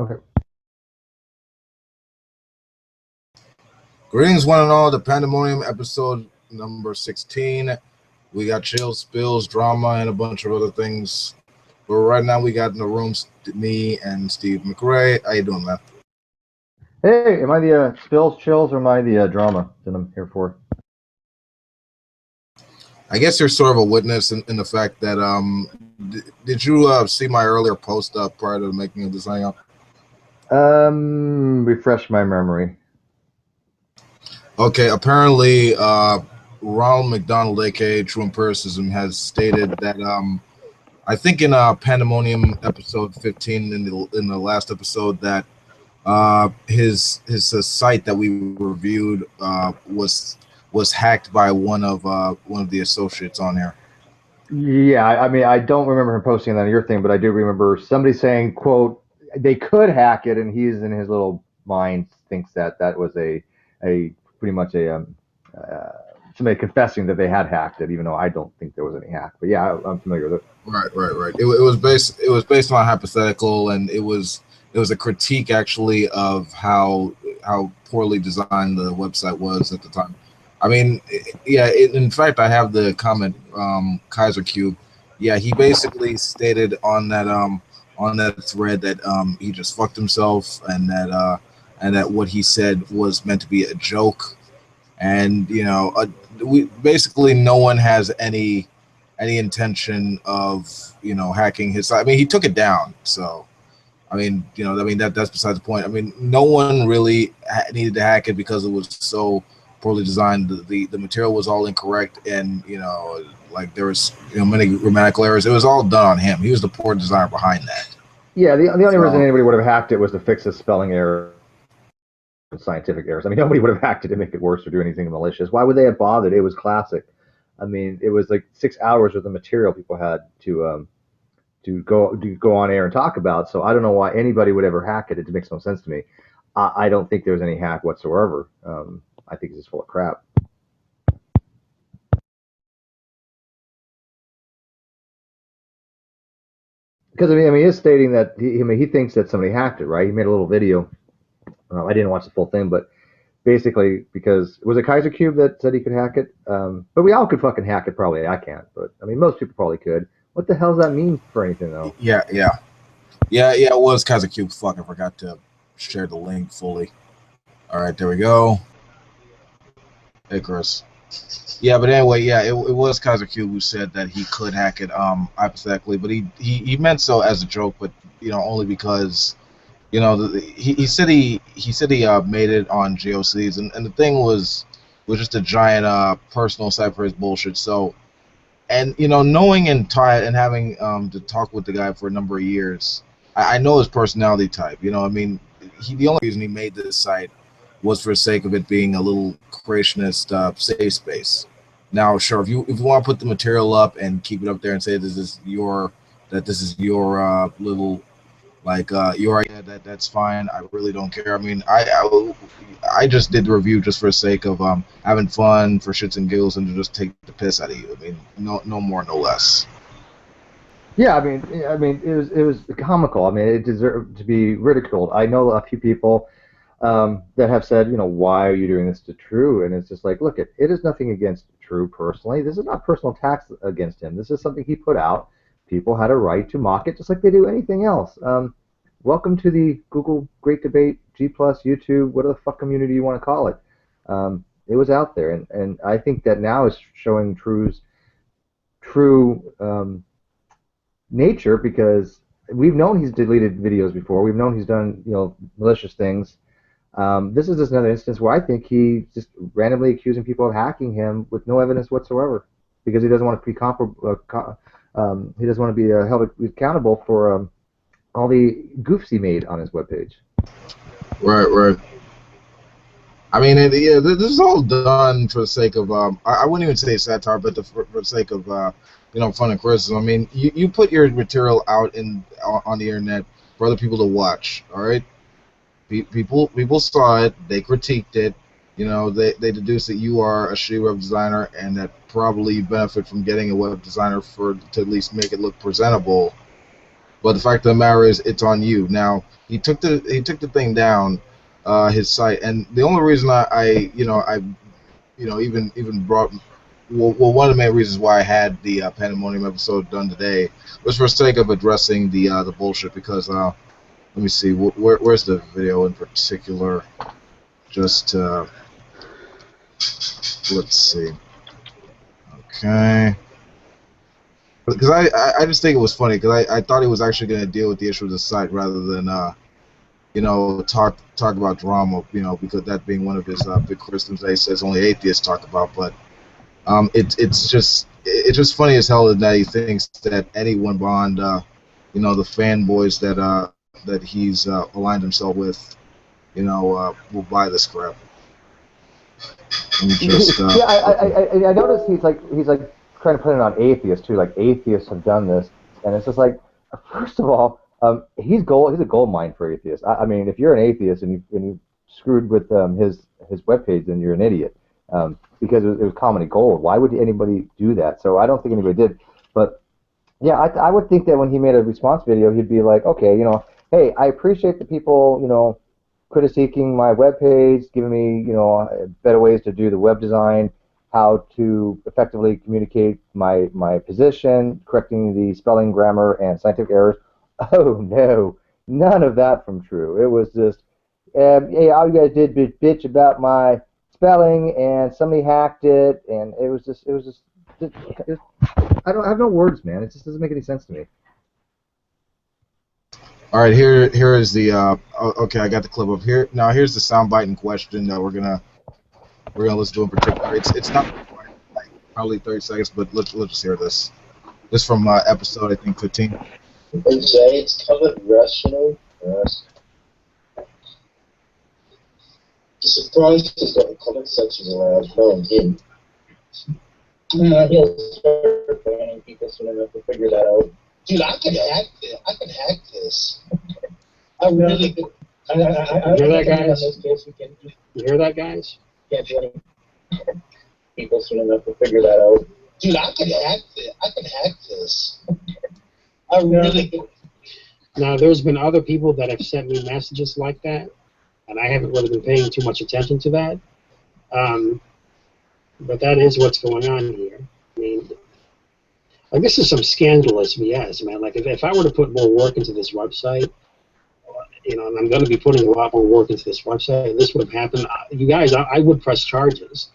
Okay. Greetings, one and all, to Pandemonium episode number 16. We got chills, spills, drama, and a bunch of other things. But right now, we got in the room me and Steve McRae. How you doing, man? Hey, am I the spills, chills, or am I the drama that I'm here for? I guess you're sort of a witness in the fact that did you see my earlier post prior to making of this hangout? Refresh my memory. Okay, apparently Ronald McDonald, aka True Empiricism, has stated that I think in Pandemonium episode 15 in the last episode that his site that we reviewed was hacked by one of the associates on here. Yeah, I mean, I don't remember him posting that on your thing, but I do remember somebody saying, "quote They could hack it," and he's in his little mind thinks that was a pretty much a somebody confessing that they had hacked it, even though I don't think there was any hack. But yeah, I'm familiar with it. Right. It was based on a hypothetical, and it was a critique actually of how poorly designed the website was at the time. I mean, yeah. In fact, I have the comment. Kaiser Cube. Yeah, he basically stated on that thread that he just fucked himself, and that what he said was meant to be a joke, and we basically no one has any intention of hacking his site. I mean, he took it down, so I mean, that's besides the point. I mean, no one really needed to hack it because it was so poorly designed. The material was all incorrect, and like there was many grammatical errors. It was all done on him. He was the poor designer behind that. Yeah, the only reason anybody would have hacked it was to fix a spelling error, scientific errors. I mean, nobody would have hacked it to make it worse or do anything malicious. Why would they have bothered? It was classic. I mean, it was like 6 hours worth of material people had to go on air and talk about. So I don't know why anybody would ever hack it. It makes no sense to me. I don't think there was any hack whatsoever. I think it's just full of crap. Because I mean, he is stating that he thinks that somebody hacked it, right? He made a little video. I didn't watch the full thing, but basically, because was it Kaiser Cube that said he could hack it? But we all could fucking hack it. Probably I can't, but I mean, most people probably could. What the hell does that mean for anything, though? Yeah. It was Kaiser Cube. Fuck, I forgot to share the link fully. All right, there we go. Icarus. Yeah, but anyway, yeah, it was Kaiser Cube who said that he could hack it hypothetically, but he meant so as a joke, but only because he said he made it on GOCs, and the thing was just a giant personal site for his bullshit. So, and knowing and having to talk with the guy for a number of years, I know his personality type. I mean, the only reason he made this site was for the sake of it being a little creationist safe space. Now, sure, if you want to put the material up and keep it up there and say this is your little your idea, that's fine. I really don't care. I mean, I just did the review just for the sake of having fun, for shits and giggles, and to just take the piss out of you. I mean, no more, no less. Yeah, I mean, it was comical. I mean, it deserved to be ridiculed. I know a few people that have said, why are you doing this to True? And it's just like, look, it is nothing against True personally. This is not personal attacks against him. This is something he put out. People had a right to mock it just like they do anything else. Welcome to the Google Great Debate, G+, YouTube, whatever the fuck community you want to call it. It was out there, and I think that now is showing True's true nature, because we've known he's deleted videos before. We've known he's done malicious things. This is just another instance where I think he's just randomly accusing people of hacking him with no evidence whatsoever, because he doesn't want to be he doesn't want to be held accountable for all the goofs he made on his webpage. Right. I mean, this is all done for the sake of I wouldn't even say satire, but for the sake of fun and criticism. I mean, you put your material out on the internet for other people to watch. All right, people saw it, they critiqued it. They deduced that you are a shitty web designer, and that probably you benefit from getting a web designer to at least make it look presentable. But the fact of the matter is, it's on you. Now he took the thing down, his site, and the only reason I even brought one of the main reasons why I had the Pandemonium episode done today was for the sake of addressing the bullshit. Because let me see, where's the video in particular? Just let's see. Okay. Because I just think it was funny because I thought he was actually going to deal with the issue of the site rather than talk about drama, because that being one of his big criticisms that he says only atheists talk about. But it's just funny as hell that he thinks that anyone beyond the fanboys that he's aligned himself with will buy this crap. Just, yeah, I noticed he's like trying to put it on atheists too. Like atheists have done this, and it's just like, first of all, he's a gold mine for atheists. I mean, if you're an atheist and you screwed with his webpage, then you're an idiot. Because it was comedy gold. Why would anybody do that? So I don't think anybody did. But yeah, I would think that when he made a response video, he'd be like, okay, hey, I appreciate the people, critiquing my webpage, giving me, better ways to do the web design, how to effectively communicate my position, correcting the spelling, grammar, and scientific errors. Oh no, none of that from True. It was just, hey, all you guys did was bitch about my spelling, and somebody hacked it, and it was just I have no words, man. It just doesn't make any sense to me. all right, here is the okay, I got the clip up here. Now here's the soundbite in question that we're gonna listen to in particular. It's not like probably 30 seconds, but let's just hear this. This from episode, I think, 15. They say it's covered rational. Yes. The surprise is that the comment section allows knowing him. He'll start planning people soon enough to figure that out. Dude, I can hack this. I can hack this. I really could. You hear that, guys? You hear that, guys? Can't do any people soon enough to figure that out. Dude, I can hack this. I can hack this. I really could. Now, there's been other people that have sent me messages like that, and I haven't really been paying too much attention to that. But that is what's going on here. I mean, like, this is some scandalous BS, man. Like, if I were to put more work into this website, and I'm going to be putting a lot more work into this website, and this would have happened, you guys, I would press charges.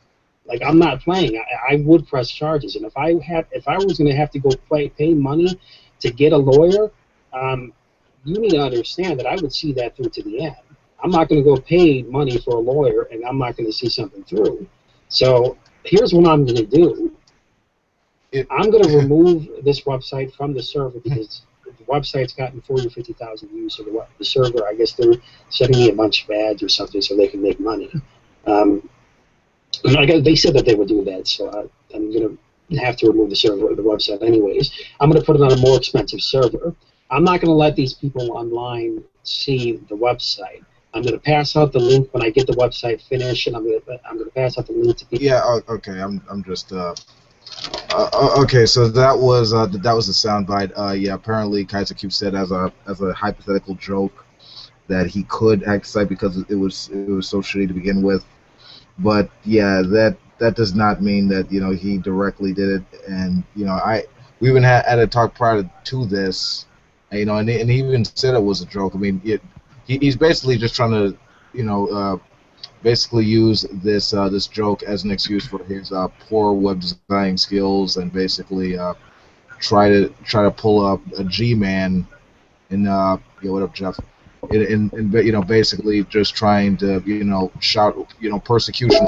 Like, I'm not playing. I would press charges. And if I was going to have to go pay money to get a lawyer, you need to understand that I would see that through to the end. I'm not going to go pay money for a lawyer, and I'm not going to see something through. So here's what I'm going to do. I'm going to remove this website from the server because the website's gotten 40 or 50,000 views. So the server, I guess they're sending me a bunch of ads or something so they can make money. They said that they would do that, so I'm going to have to remove the server of the website anyways. I'm going to put it on a more expensive server. I'm not going to let these people online see the website. I'm going to pass out the link when I get the website finished, and I'm going to pass out the link to people. Yeah. Okay. I'm just. Okay. So that was the soundbite. Yeah. Apparently, Kaiser Cube said as a hypothetical joke that he we hack the site because it was so shitty to begin with. But yeah, that does not mean that he directly did it. And we even had a talk prior to this. And he even said it was a joke. I mean, he's basically just trying to, basically use this joke as an excuse for his poor web designing skills, and basically try to pull up a G-man and what up, Jeff? And basically just trying to shout persecution,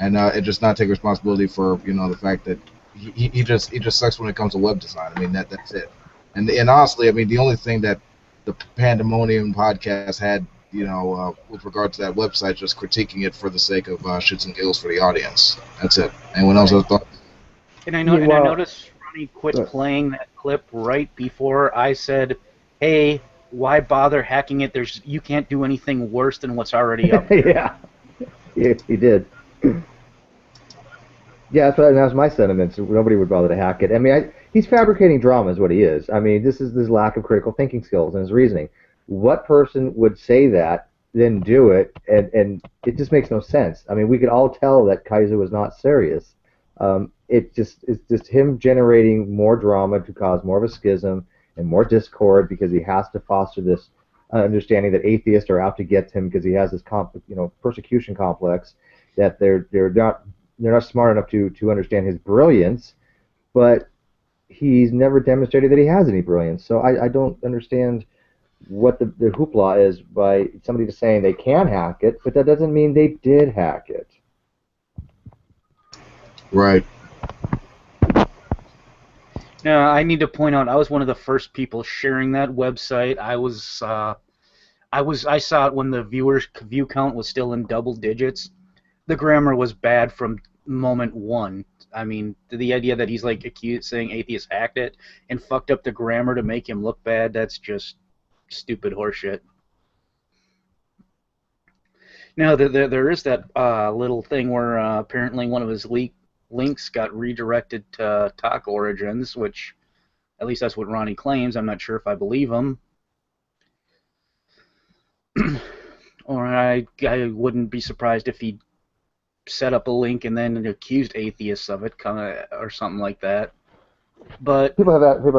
and it just not take responsibility for the fact that he just sucks when it comes to web design. I mean that's it. And honestly, I mean, the only thing that the Pandemonium podcast had, with regard to that website, just critiquing it for the sake of shits and giggles for the audience. That's it. Anyone else have thoughts? And I noticed Ronnie quit playing that clip right before I said, "Hey, why bother hacking it? You can't do anything worse than what's already up there." Yeah, he did. Yeah, that was my sentiment. So nobody would bother to hack it. I mean, he's fabricating drama is what he is. I mean, this is this lack of critical thinking skills and his reasoning. What person would say that, then do it, and it just makes no sense. I mean, we could all tell that Kaiser was not serious. It's just him generating more drama to cause more of a schism and more discord because he has to foster this understanding that atheists are out to get him because he has this persecution complex that they're not smart enough to understand his brilliance, but he's never demonstrated that he has any brilliance. So I don't understand what the hoopla is by somebody just saying they can hack it, but that doesn't mean they did hack it. Right. Now, I need to point out, I was one of the first people sharing that website. I saw it when the view count was still in double digits. The grammar was bad from moment one. I mean, the idea that he's like saying atheists hacked it and fucked up the grammar to make him look bad, that's just stupid horseshit. Now, there is that little thing where apparently one of his links got redirected to Talk Origins, which, at least that's what Ronnie claims. I'm not sure if I believe him. Or I wouldn't be surprised if he set up a link and then accused atheists of it, or something like that. But people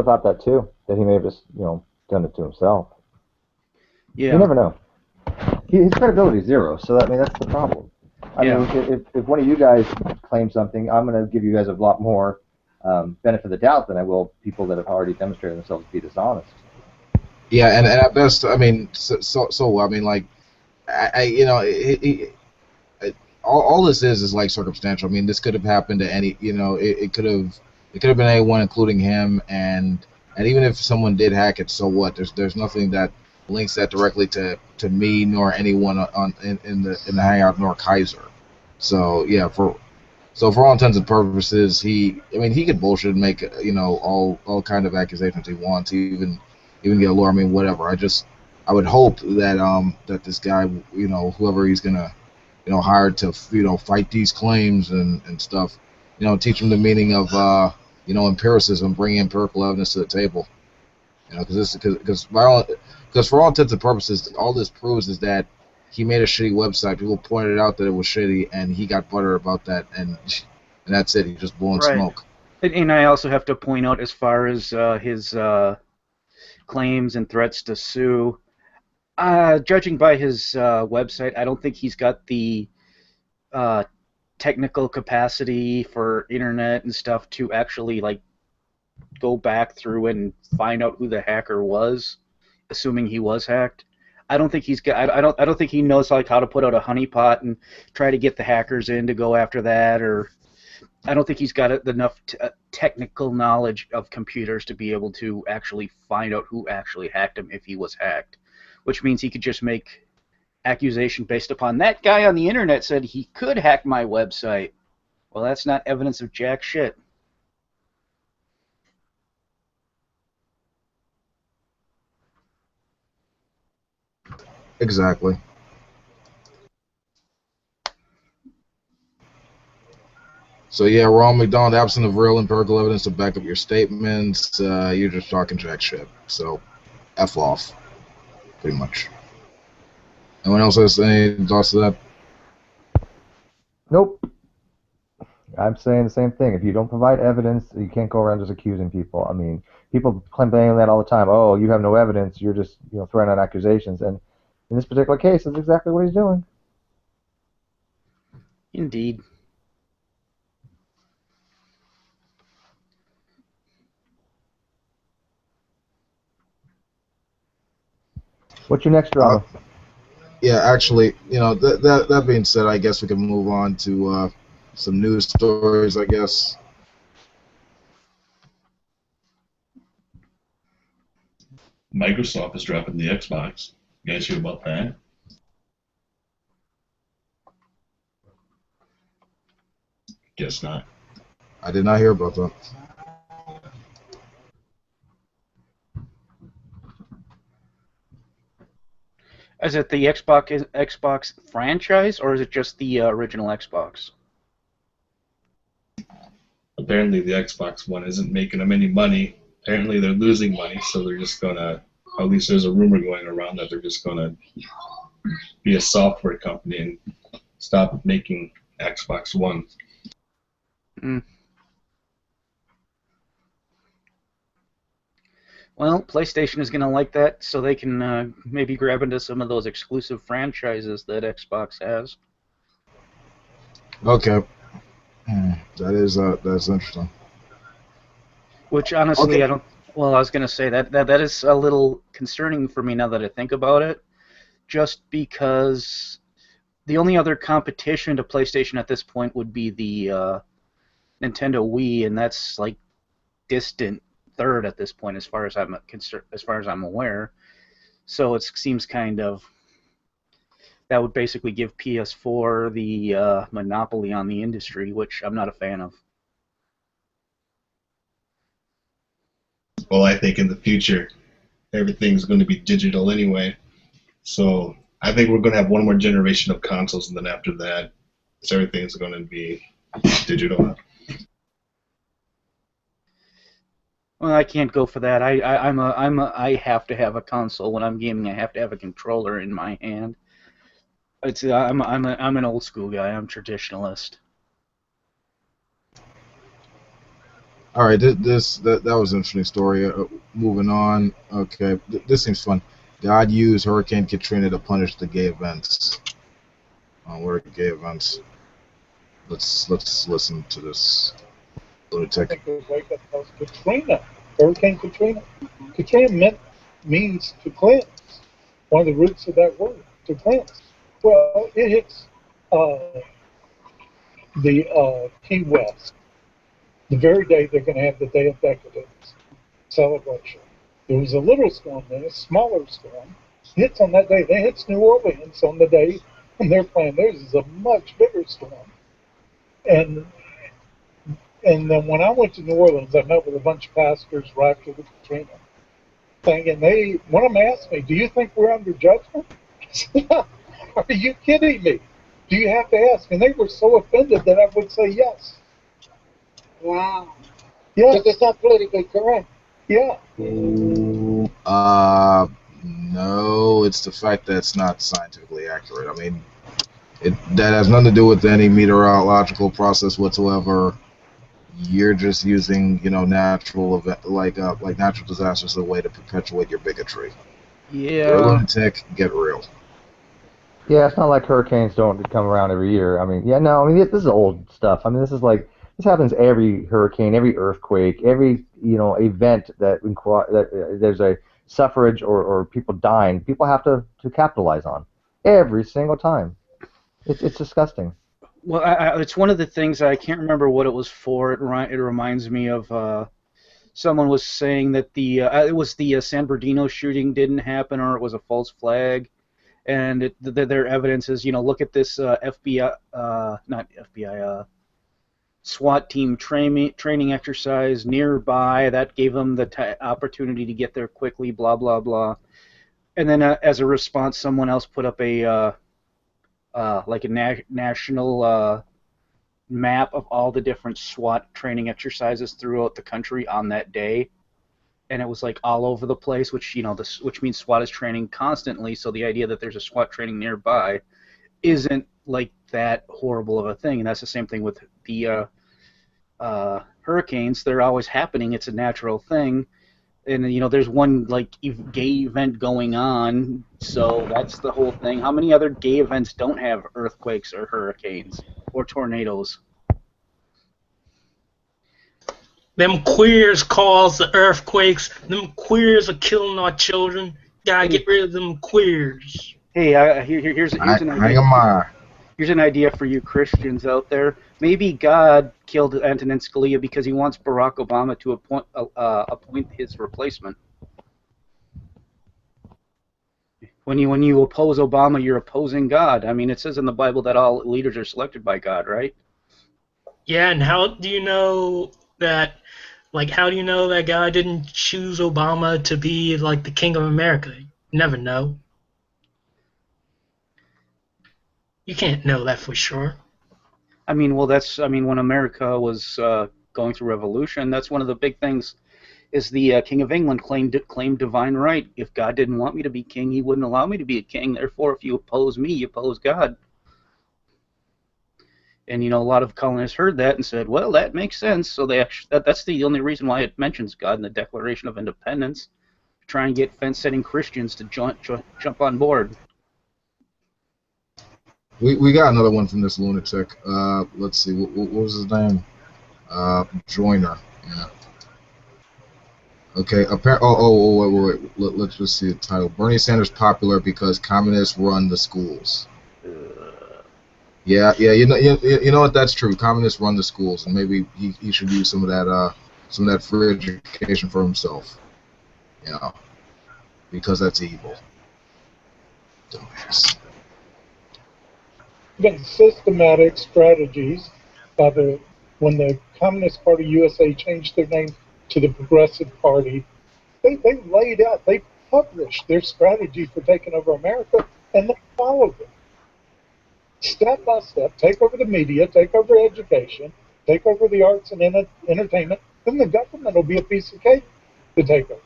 thought that too, that he may have just done it to himself. Yeah, you never know. His credibility is zero, so that's the problem. I mean, if one of you guys claims something, I'm going to give you guys a lot more benefit of the doubt than I will people that have already demonstrated themselves to be dishonest. Yeah, and at best, I mean, so I mean, like, all this is like circumstantial. I mean, this could have happened to any, it could have been anyone, including him, and even if someone did hack it, so what? There's nothing that links that directly to me nor anyone in the hangout nor Kaiser. So yeah, for all intents and purposes, he could bullshit and make all kind of accusations he wants, even get a lawyer. I mean, whatever. I would hope that that this guy, whoever he's gonna hired to fight these claims and stuff, teach him the meaning of empiricism, bring empirical evidence to the table, because for all intents and purposes, all this proves is that he made a shitty website. People pointed out that it was shitty, and he got butter about that, and that's it. He just blowing smoke. And I also have to point out, as far as his claims and threats to sue, judging by his website, I don't think he's got the technical capacity for internet and stuff to actually go back through and find out who the hacker was, assuming he was hacked. I don't think he's got. I don't think he knows how to put out a honeypot and try to get the hackers in to go after that, or I don't think he's got enough technical knowledge of computers to be able to actually find out who actually hacked him if he was hacked. Which means he could just make accusation based upon that guy on the internet said he could hack my website. Well, that's not evidence of jack shit. Exactly. So yeah, Ron McDonald, absent of real empirical evidence to back up your statements, you're just talking jack shit. So, F off. Pretty much. Anyone else has any thoughts to that? Nope. I'm saying the same thing. If you don't provide evidence, you can't go around just accusing people. I mean, people claim that all the time. Oh, you have no evidence. You're just throwing out accusations. And in this particular case, that's exactly what he's doing. Indeed. What's your next drama? Yeah, actually, that being said, I guess we can move on to some news stories, I guess. Microsoft is dropping the Xbox. You guys hear about that? Guess not. I did not hear about that. Is it the Xbox franchise, or is it just the original Xbox? apparently the Xbox One isn't making them any money. Apparently they're losing money, so they're just gonna, at least there's a rumor going around that they're just gonna be a software company and stop making Xbox One. Mm. Well, PlayStation is going to like that, so they can maybe grab into some of those exclusive franchises that Xbox has. Okay. That's interesting. Which, honestly, Okay. I don't... Well, I was going to say that is a little concerning for me now that I think about it, just because the only other competition to PlayStation at this point would be the Nintendo Wii, and that's like distant third at this point, as far as I'm aware. So it seems kind of that would basically give PS4 the monopoly on the industry, which I'm not a fan of. Well, I think in the future, everything's going to be digital anyway. So I think we're going to have one more generation of consoles, and then after that, everything's going to be digital. Well, I can't go for that. I have to have a console when I'm gaming. I have to have a controller in my hand. I'm an old school guy. I'm traditionalist. All right, that was an interesting story. Moving on. Okay, this seems fun. God used Hurricane Katrina to punish the gay events. What are gay events? Let's listen to this I lunatic. think it was like that was Katrina, Hurricane Katrina. Katrina means to cleanse. One of the roots of that word, to cleanse. Well, it hits the Key West the very day they're going to have the Day of Decadence celebration. There was a little storm then, a smaller storm. Hits on that day. Then hits New Orleans on the day when they're playing. Theirs is a much bigger storm. And then when I went to New Orleans, I met with a bunch of pastors right after the Katrina thing, and one of them asked me, "Do you think we're under judgment?" I said, "Are you kidding me? Do you have to ask?" And they were so offended that I would say yes. Wow. Yeah. Because it's not politically correct. Yeah. No, it's the fact that it's not scientifically accurate. I mean, that has nothing to do with any meteorological process whatsoever. You're just using, natural event like natural disasters as a way to perpetuate your bigotry. You're a Yeah. lunatic. Get real. Yeah, it's not like hurricanes don't come around every year. I mean, yeah, no, I mean, this is old stuff. I mean, this happens every hurricane, every earthquake, every, event that there's a suffrage or people dying. People have to capitalize on every single time. It's disgusting. Well, it's one of the things I can't remember what it was for. It reminds me of someone was saying that it was the San Bernardino shooting didn't happen, or it was a false flag, and their evidence is, look at this FBI, not FBI, SWAT team training exercise nearby that gave them the opportunity to get there quickly, blah blah blah, and then as a response, someone else put up a national map of all the different SWAT training exercises throughout the country on that day, and it was like all over the place, which which means SWAT is training constantly. So the idea that there's a SWAT training nearby isn't like that horrible of a thing, and that's the same thing with the hurricanes. They're always happening. It's a natural thing. And there's one like gay event going on, so that's the whole thing. How many other gay events don't have earthquakes or hurricanes or tornadoes? Them queers cause the earthquakes. Them queers are killing our children. Gotta get rid of them queers. Hey, here's an idea. Here's an idea for you Christians out there. Maybe God killed Antonin Scalia because he wants Barack Obama to appoint his replacement. When you oppose Obama, you're opposing God. I mean, it says in the Bible that all leaders are selected by God, right? Yeah, and how do you know that? Like, how do you know that God didn't choose Obama to be like the king of America? You never know. You can't know that for sure. I mean, when America was going through evolution. That's one of the big things. Is the King of England claimed divine right? If God didn't want me to be king, He wouldn't allow me to be a king. Therefore, if you oppose me, you oppose God. And a lot of colonists heard that and said, "Well, that makes sense." So that's the only reason why it mentions God in the Declaration of Independence. Try and get fence-setting Christians to jump on board. We got another one from this lunatic. Let's see, what was his name? Joyner. Yeah. Okay. Wait. Let's just see the title. Bernie Sanders popular because communists run the schools. Yeah. You know what? That's true. Communists run the schools, and maybe he should use some of that free education for himself. Because that's evil. Dumbass. Been systematic strategies by when the Communist Party USA changed their name to the Progressive Party. They laid out, they published their strategy for taking over America, and they followed it. Step by step, take over the media, take over education, take over the arts and entertainment, then the government will be a piece of cake to take over,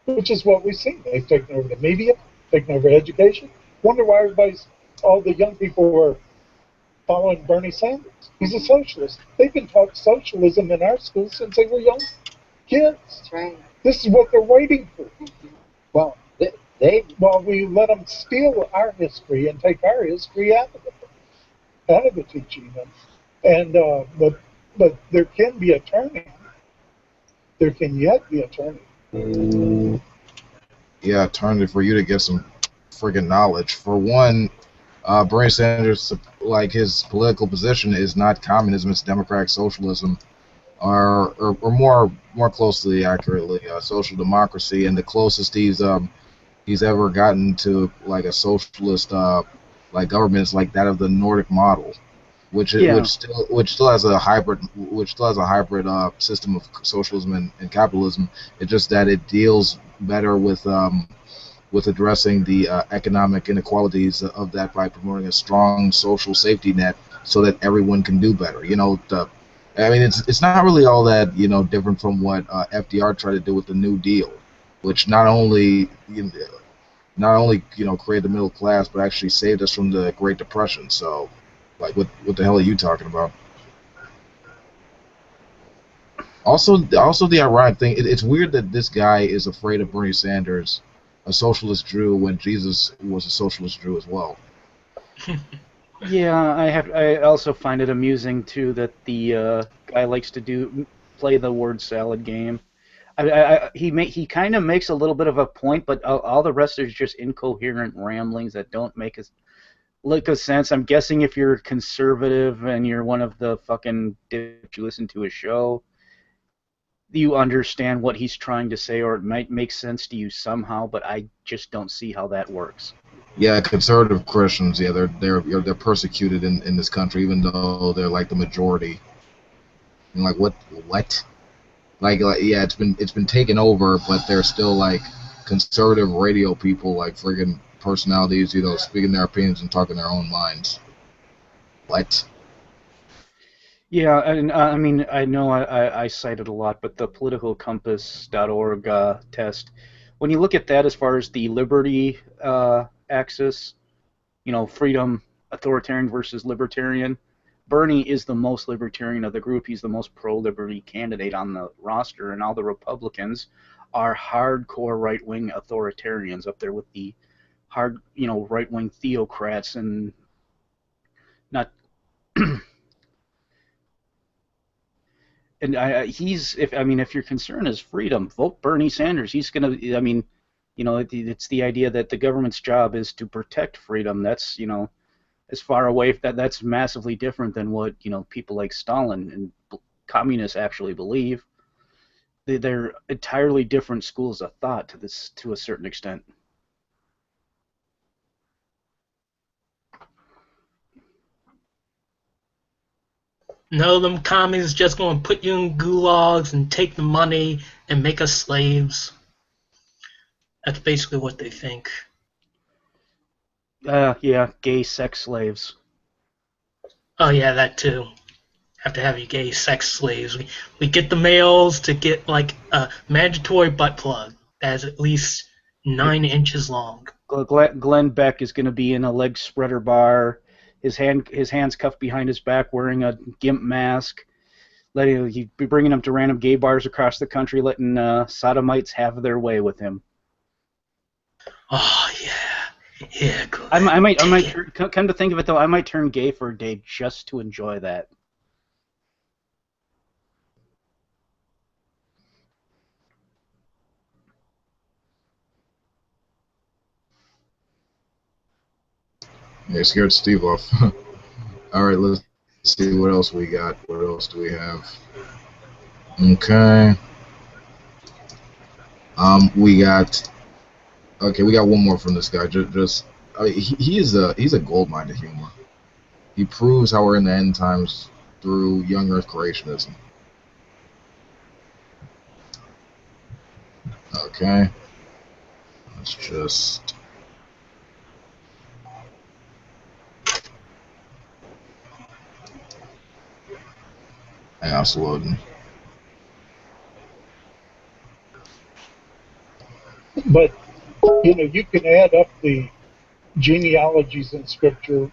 which is what we've seen. They've taken over the media, taken over education. Wonder why all the young people were following Bernie Sanders. He's a socialist. They've been taught socialism in our schools since they were young kids. That's right. This is what they're waiting for. Well, While we let them steal our history and take our history out of the teaching. And but there can be a turning. There can yet be a turning. Yeah, turning for you to get some friggin' knowledge. For one, Bernie Sanders, like, his political position is not communism; it's democratic socialism, or more closely, accurately, social democracy. And the closest he's ever gotten to like a socialist like government is like that of the Nordic model, which still has a hybrid system of socialism and capitalism. It's just that it deals better with addressing the economic inequalities of that by promoting a strong social safety net so that everyone can do better. It's not really all that different from what FDR tried to do with the New Deal, which not only created the middle class but actually saved us from the Great Depression. So, like, what the hell are you talking about? Also the ironic thing, it's weird that this guy is afraid of Bernie Sanders, a socialist Jew, when Jesus was a socialist Jew as well. Yeah, I also find it amusing too that the guy likes to play the word salad game. He kind of makes a little bit of a point, but all the rest is just incoherent ramblings that don't make a sense. I'm guessing if you're conservative and you're one of the fucking dipshits you listen to a show, you understand what he's trying to say, or it might make sense to you somehow, but I just don't see how that works. Yeah, conservative Christians, yeah, they're persecuted in this country, even though they're like the majority. And like what? Like yeah, it's been taken over, but they're still like conservative radio people, like friggin' personalities, speaking their opinions and talking their own minds. What? Yeah, and I mean, I know I cited a lot, but the politicalcompass.org test, when you look at that as far as the liberty axis, freedom, authoritarian versus libertarian, Bernie is the most libertarian of the group. He's the most pro-liberty candidate on the roster, and all the Republicans are hardcore right-wing authoritarians up there with the right-wing theocrats and not. And if your concern is freedom, vote Bernie Sanders. He's gonna. It's the idea that the government's job is to protect freedom. That's as far away that's massively different than what people like Stalin and communists actually believe. They're entirely different schools of thought to a certain extent. No, them commies just going to put you in gulags and take the money and make us slaves. That's basically what they think. Yeah, gay sex slaves. Oh yeah, that too. have to have you gay sex slaves. We get the males to get like a mandatory butt plug that's at least 9 inches long. Glenn Beck is going to be in a leg spreader bar, his hands cuffed behind his back, wearing a gimp mask. He'd be bringing him to random gay bars across the country, letting sodomites have their way with him. Oh yeah, yeah. Good. I might come to think of it though, I might turn gay for a day just to enjoy that. Yeah, scared Steve off. All right, let's see what else we got. What else do we have? Okay. We got one more from this guy. He's a gold mine of humor. He proves how we're in the end times through young Earth creationism. Okay. Let's just. Hang on, it's loading. But, you can add up the genealogies in Scripture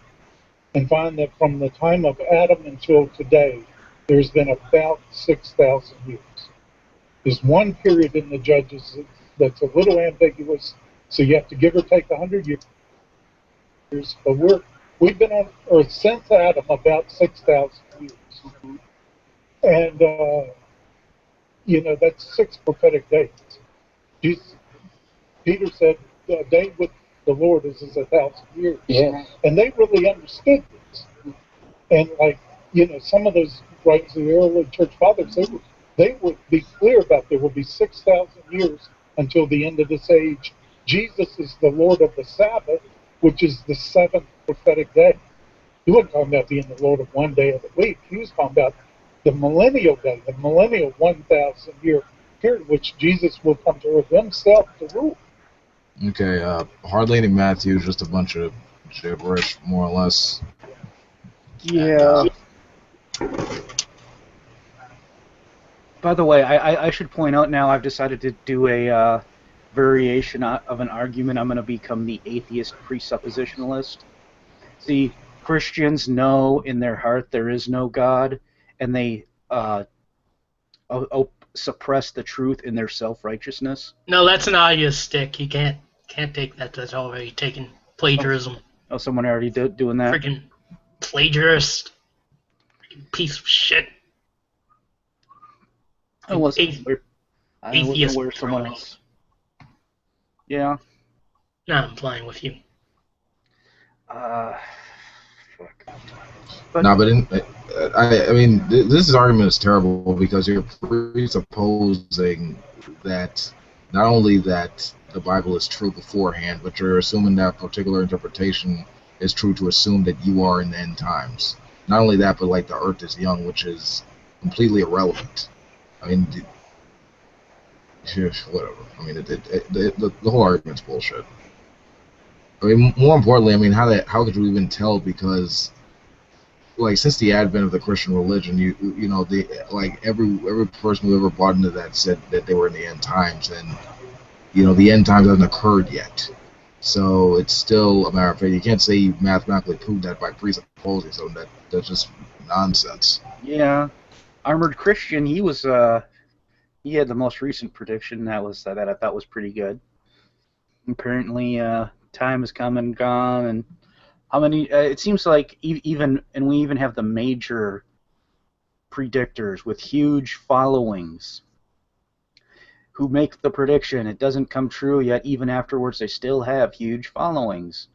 and find that from the time of Adam until today, there's been about 6,000 years. There's one period in the Judges that's a little ambiguous, so you have to give or take 100 years. But we've been on Earth since Adam about 6,000 years. And, that's 6 prophetic days. Peter said, a day with the Lord is 1,000 years. Yeah. And they really understood this. And, some of those writings of the early church fathers, they would be clear about there will be 6,000 years until the end of this age. Jesus is the Lord of the Sabbath, which is the 7th prophetic day. He wasn't talking about being the Lord of one day of the week. He was talking about the millennial day, the millennial 1,000-year period, which Jesus will come to earth himself to rule. Okay, hardly any Matthew, just a bunch of gibberish, more or less. Yeah. By the way, I should point out now I've decided to do a variation of an argument. I'm going to become the atheist presuppositionalist. See, Christians know in their heart there is no God, and they suppress the truth in their self-righteousness. No, that's an audio stick. You can't take that. That's already taken. Plagiarism. Oh, someone already doing that? Freaking plagiarist. Freaking piece of shit. I wasn't aware someone criminal. else. Yeah. Now I'm playing with you. Fuck. I mean, this argument is terrible because you're presupposing that not only that the Bible is true beforehand, but you're assuming that particular interpretation is true to assume that you are in the end times. Not only that, but like the Earth is young, which is completely irrelevant. I mean, whatever. I mean, the whole argument's bullshit. I mean, more importantly, I mean, how could you even tell? Because, like, since the advent of the Christian religion, every person who ever bought into that said that they were in the end times, and the end times hasn't occurred yet. So it's still a matter of fact. You can't say you mathematically proved that by presupposing something. That's just nonsense. Yeah, Armored Christian. He had the most recent prediction that I thought was pretty good. Apparently, time has come and gone, and how many? It seems like we even have the major predictors with huge followings who make the prediction. It doesn't come true yet. Even afterwards, they still have huge followings.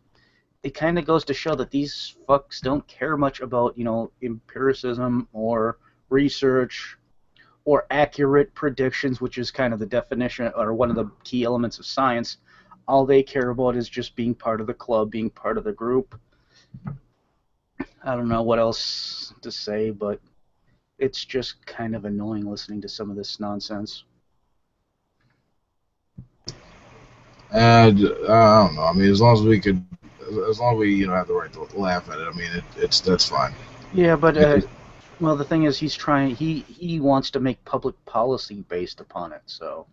It kind of goes to show that these fucks don't care much about empiricism or research or accurate predictions, which is kind of the definition or one of the key elements of science. All they care about is just being part of the club, being part of the group. I don't know what else to say, but it's just kind of annoying listening to some of this nonsense. And I don't know. I mean, as long as we have the right to laugh at it, I mean, that's fine. Yeah, but Well, the thing is, he's trying. He wants to make public policy based upon it. So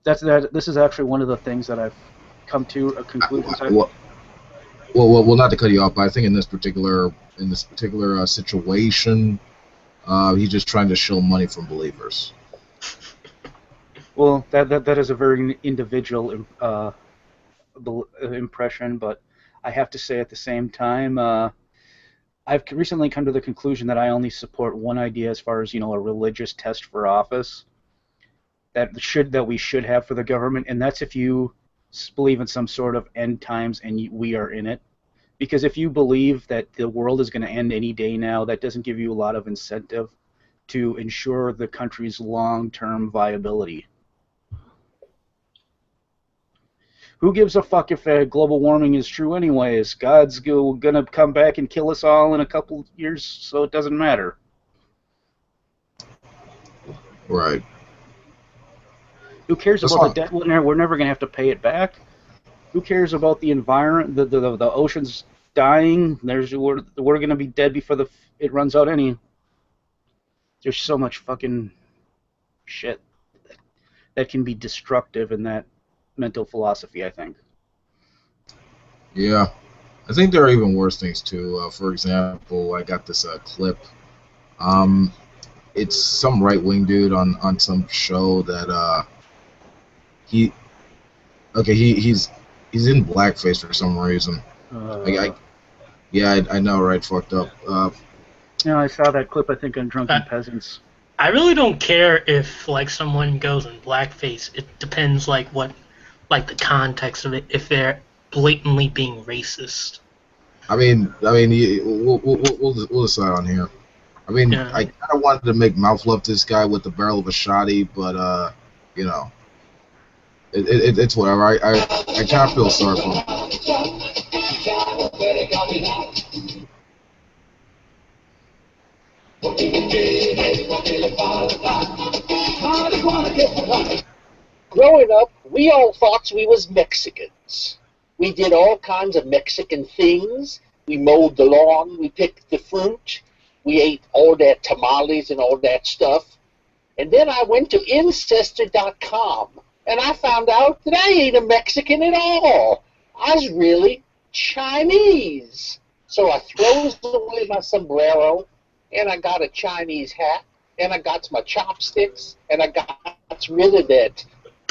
that. This is actually one of the things that I've come to a conclusion. Well, not to cut you off, but I think in this particular situation, he's just trying to shill money from believers. Well, that is a very individual impression, but I have to say at the same time, I've recently come to the conclusion that I only support one idea as far as, you know, a religious test for office that we should have for the government, and that's if you believe in some sort of end times and we are in it. Because if you believe that the world is going to end any day now, that doesn't give you a lot of incentive to ensure the country's long-term viability. Who gives a fuck if global warming is true anyways? God's gonna come back and kill us all in a couple years, so it doesn't matter. Right. Who cares about the debt? We're never gonna have to pay it back. Who cares about the environment? The oceans dying. We're gonna be dead before it runs out. There's so much fucking shit that can be destructive in that mental philosophy, I think. Yeah, I think there are even worse things too. For example, I got this clip. It's some right-wing dude on some show that he's in blackface for some reason. I know, right? Fucked up. Yeah, I saw that clip. I think on Drunken Peasants. I really don't care if like someone goes in blackface. It depends like what. Like the context of it, if they're blatantly being racist. I mean, we'll decide on here. I mean, yeah. I kind of wanted to make mouth love to this guy with the barrel of a shotty, but you know, it's whatever. I kind of feel sorry for him. Growing up, we all thought we was Mexicans. We did all kinds of Mexican things. We mowed the lawn. We picked the fruit. We ate all that tamales and all that stuff. And then I went to Ancestor.com, and I found out that I ain't a Mexican at all. I was really Chinese. So I throws away my sombrero, and I got a Chinese hat, and I got my chopsticks, and I got rid of that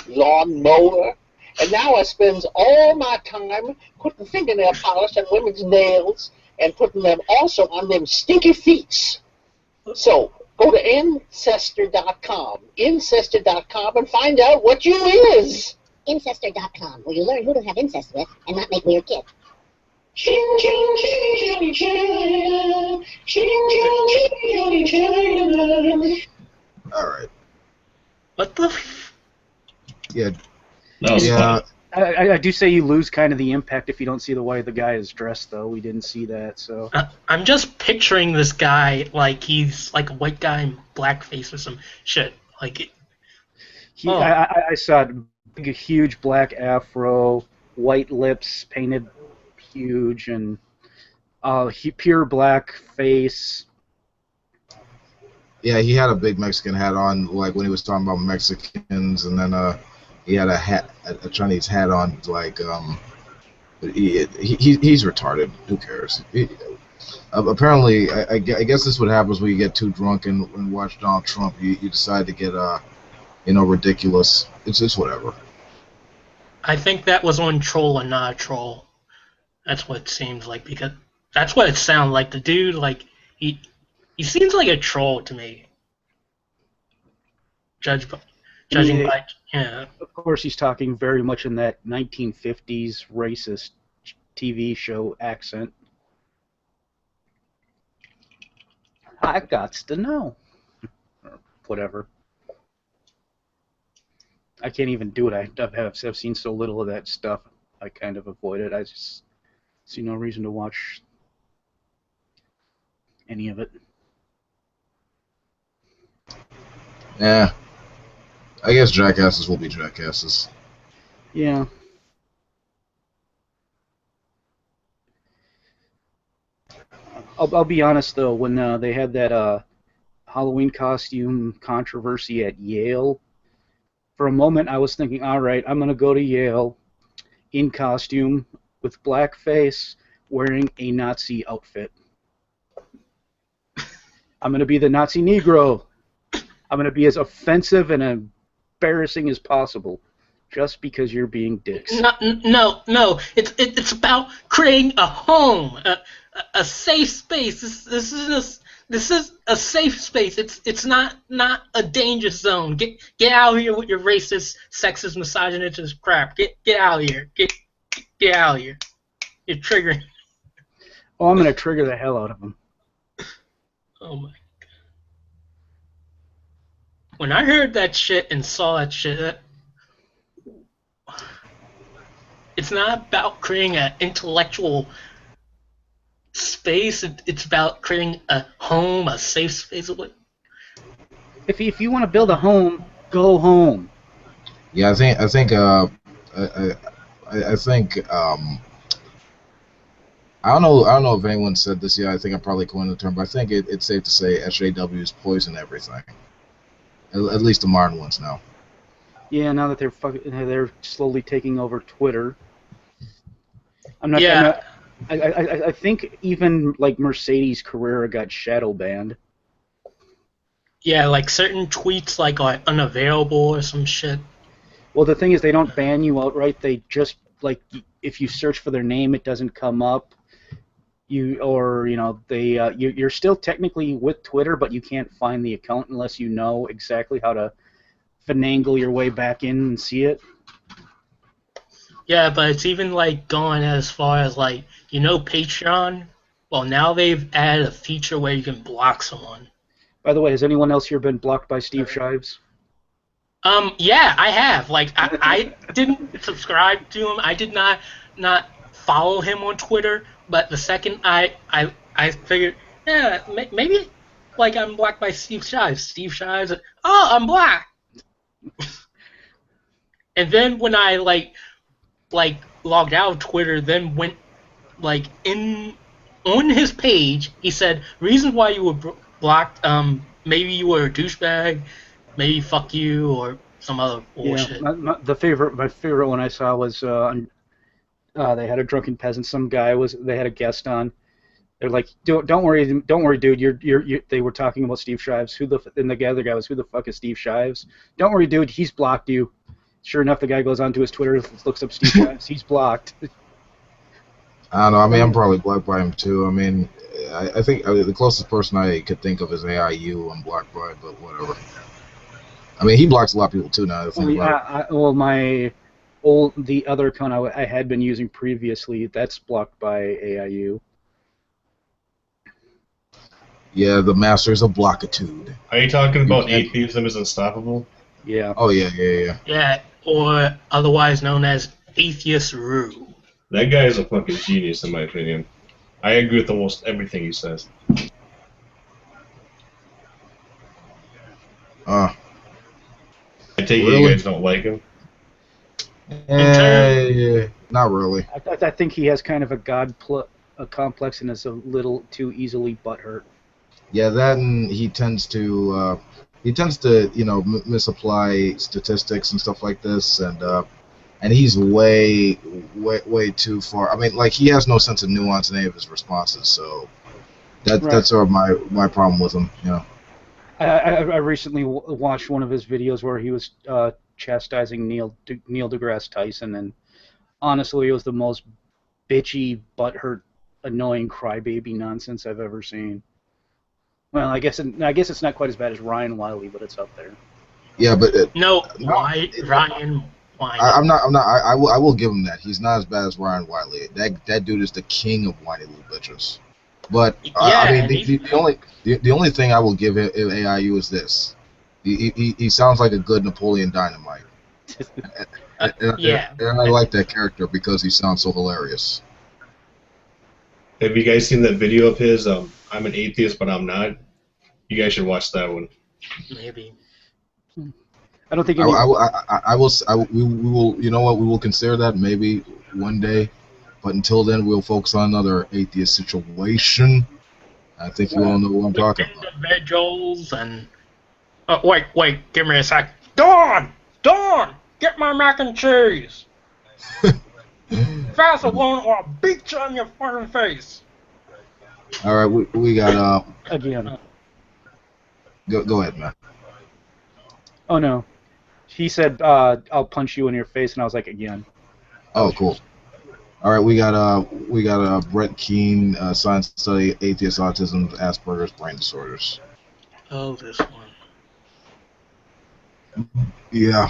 lawn mower, and now I spend all my time putting fingernail polish on women's nails and putting them also on them stinky feet. So go to Ancestor.com, and find out what you is. Ancestor.com, where you learn who to have incest with and not make weird kids. All right. What the? Yeah. Yeah. I do say you lose kind of the impact if you don't see the way the guy is dressed, though. We didn't see that, so. I'm just picturing this guy like he's like a white guy in blackface or some shit. Like. I saw it, a huge black afro, white lips, painted huge, and pure black face. Yeah, he had a big Mexican hat on, like when he was talking about Mexicans, and then he had a Chinese hat on, like he's retarded. Who cares? Apparently, I guess this is what happens when you get too drunk and watch Donald Trump. You decide to get ridiculous. It's whatever. I think that was on Troll or Not Troll. That's what it seems like, because that's what it sounds like. The dude, like he seems like a troll to me. Judging by, yeah. Of course, he's talking very much in that 1950s racist TV show accent. I gots to know. Or whatever. I can't even do it. I've seen so little of that stuff. I kind of avoid it. I just see no reason to watch any of it. Yeah. I guess jackasses will be jackasses. Yeah. I'll be honest though, when they had that Halloween costume controversy at Yale, for a moment I was thinking, all right, I'm gonna go to Yale in costume with blackface, wearing a Nazi outfit. I'm gonna be the Nazi Negro. I'm gonna be as offensive and embarrassing as possible, just because you're being dicks. No. It's about creating a home, a safe space. This is a safe space. It's not a danger zone. Get out of here with your racist, sexist, misogynist crap. Get out of here. Get out of here. You're triggering. Oh, I'm gonna trigger the hell out of them. Oh my. When I heard that shit and saw that shit, it's not about creating an intellectual space. It's about creating a home, a safe space. If you want to build a home, go home. Yeah, I think I don't know if anyone said this yet. I think I probably coined the term, but I think it's safe to say SJWs poison everything. At least the modern ones now. Yeah, now that they're slowly taking over Twitter. I think even like Mercedes Carrera got shadow banned. Yeah, like certain tweets like are unavailable or some shit. Well, the thing is, they don't ban you outright. They just like if you search for their name, it doesn't come up. You're still technically with Twitter, but you can't find the account unless you know exactly how to finagle your way back in and see it. Yeah, but it's even like going as far as like Patreon. Well, now they've added a feature where you can block someone. By the way, has anyone else here been blocked by Steve Shives? Yeah, I have. Like, I didn't subscribe to him. I did not follow him on Twitter. But the second I figured, yeah, maybe like I'm blocked by Steve Shives. Steve Shives, oh, I'm blocked. And then when I like logged out of Twitter, then went like on his page, he said reasons why you were blocked. Maybe you were a douchebag, maybe fuck you or some other bullshit. Yeah, my favorite one I saw was they had a drunken peasant. Some guy they had a guest on. They're like, don't worry, dude. They were talking about Steve Shives. And the other guy was, who the fuck is Steve Shives? Don't worry, dude. He's blocked you. Sure enough, the guy goes onto his Twitter, looks up Steve Shives. He's blocked. I don't know. I mean, I'm probably blocked by him too. I mean, I think the closest person I could think of is AIU. I'm blocked by, but whatever. I mean, he blocks a lot of people too now. The other account I had been using previously, that's blocked by AIU. Yeah, the masters of blockitude. Are you talking about Atheism is Unstoppable? Yeah. Oh, yeah. Yeah, or otherwise known as Atheist Rule. That guy is a fucking genius, in my opinion. I agree with almost everything he says. I take it you guys don't like him? Yeah, not really. I think he has kind of a complex and is a little too easily butthurt. Yeah, that and he tends to misapply statistics and stuff like this, and he's way too far. I mean, like, he has no sense of nuance in any of his responses, so that's sort of my problem with him, you know. I recently watched one of his videos where he was chastising Neil deGrasse Tyson, and honestly, it was the most bitchy, butthurt, annoying crybaby nonsense I've ever seen. Well, I guess it's not quite as bad as Ryan Wiley, but it's up there. Yeah, but Ryan Wiley. I will give him that. He's not as bad as Ryan Wiley. That dude is the king of whiny little bitches. But I mean, the only thing I will give AIU is this: he sounds like a good Napoleon Dynamite. And I like that character because he sounds so hilarious. Have you guys seen that video of his? I'm an atheist, but I'm not. You guys should watch that one. Maybe. I don't think. We will. You know what? We will consider that maybe one day, but until then, we'll focus on another atheist situation. I think you all know what I'm talking about. Individuals and wait, give me a sec. Dawn, get my mac and cheese. Fast alone, or I'll beat you on your fucking face. All right, we got Again. Go ahead, man. Oh no. He said, "I'll punch you in your face," and I was like, "Again." Oh, cool. All right, we got Bret Keene, science study, atheist, autism, Asperger's, brain disorders. Oh, this one. Yeah.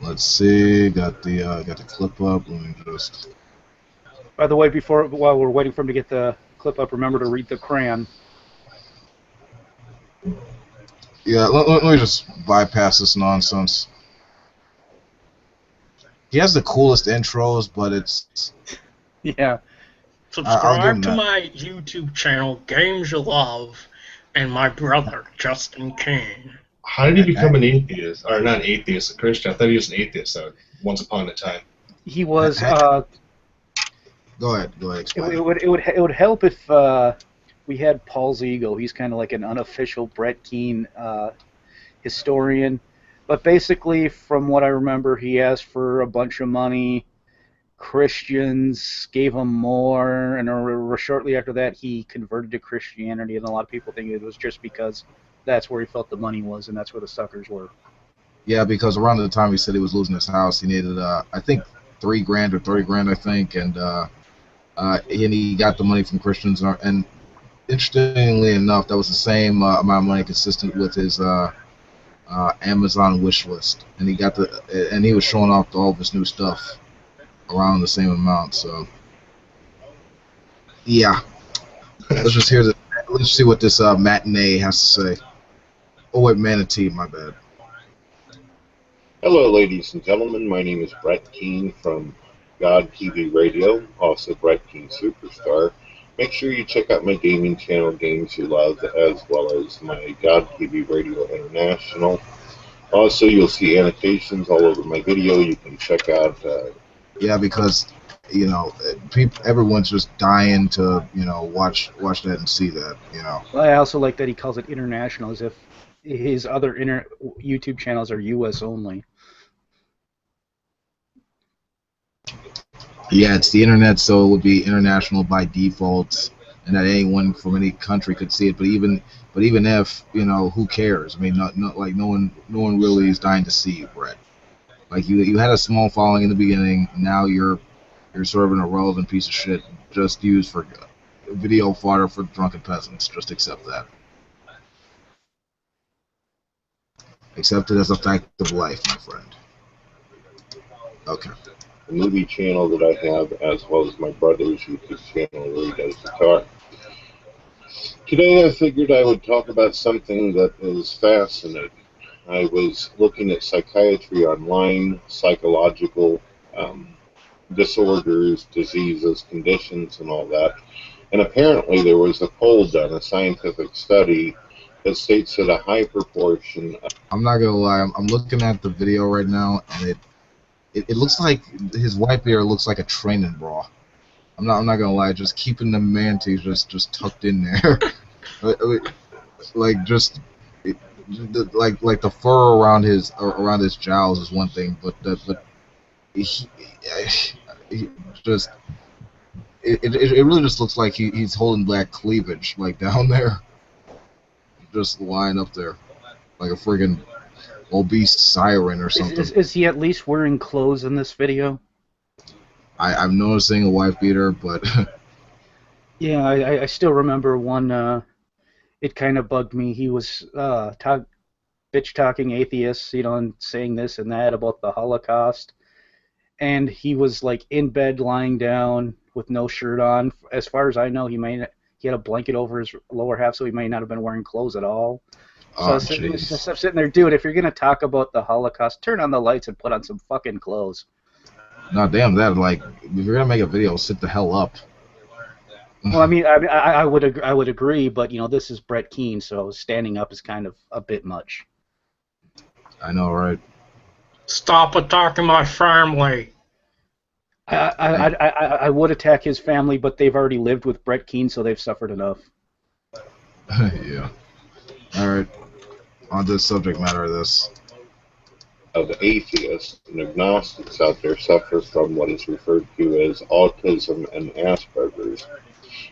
Let's see. Got the clip up. Let me just. By the way, while we're waiting for him to get the clip up, remember to read the crayon. Yeah, let me just bypass this nonsense. He has the coolest intros, but it's... Yeah. Subscribe to my YouTube channel, Games You Love, and my brother, Justin Kane. How did he become an atheist? Or not an atheist, a Christian? I thought he was an atheist once upon a time. He was... Go ahead, explain. It would help if we had Paul's ego. He's kind of like an unofficial Bret Keene historian. But basically, from what I remember, he asked for a bunch of money. Christians gave him more, and shortly after that, he converted to Christianity. And a lot of people think it was just because that's where he felt the money was, and that's where the suckers were. Yeah, because around the time he said he was losing his house, he needed, I think, $3,000 or $30,000, I think, and he got the money from Christians. And interestingly enough, that was the same amount of money consistent with his Amazon wish list, and he was showing off all of his new stuff around the same amount. So yeah, let's see what this matinee has to say. Oh wait, manatee, my bad. Hello, ladies and gentlemen. My name is Bret Keene from God TV Radio, also Bret Keene Superstar. Make sure you check out my gaming channel, Games You Love, as well as my God TV Radio International. Also, you'll see annotations all over my video. You can check out. Yeah, because everyone's just dying to watch that and see that. Well, I also like that he calls it international, as if his other YouTube channels are U.S. only. Yeah, it's the internet, so it would be international by default, and that anyone from any country could see it. But even if who cares? I mean, no one really is dying to see you, Bret. Like you had a small following in the beginning. Now you're sort of an irrelevant piece of shit, just used for video fodder for drunken peasants. Just accept that. Accept it as a fact of life, my friend. Okay. The movie channel that I have, as well as my brother's YouTube channel where he does the talk. Today I figured I would talk about something that is fascinating. I was looking at psychiatry online, psychological disorders, diseases, conditions, and all that. And apparently there was a poll done, a scientific study, that states that a high proportion... I'm not going to lie, I'm looking at the video right now, and it looks like his white beard looks like a training bra. I'm not gonna lie, just keeping the mantis just tucked in there, like the fur around his jowls is one thing, but it really just looks like he's holding black cleavage like down there, just lying up there like a friggin' obese siren or something. Is he at least wearing clothes in this video? I'm noticing a wife beater, but yeah, I still remember one. It kind of bugged me. He was bitch talking atheists, and saying this and that about the Holocaust, and he was like in bed lying down with no shirt on. As far as I know, he had a blanket over his lower half, so he may not have been wearing clothes at all. So I'm sitting there, dude, if you're going to talk about the Holocaust, turn on the lights and put on some fucking clothes. No, damn that. Like, if you're going to make a video, sit the hell up. Well, I mean, I would agree, but, this is Bret Keene, so standing up is kind of a bit much. I know, right? Stop attacking my family. I would attack his family, but they've already lived with Bret Keene, so they've suffered enough. Yeah. All right. On this subject matter of this. Of atheists and agnostics out there suffer from what is referred to as autism and Asperger's.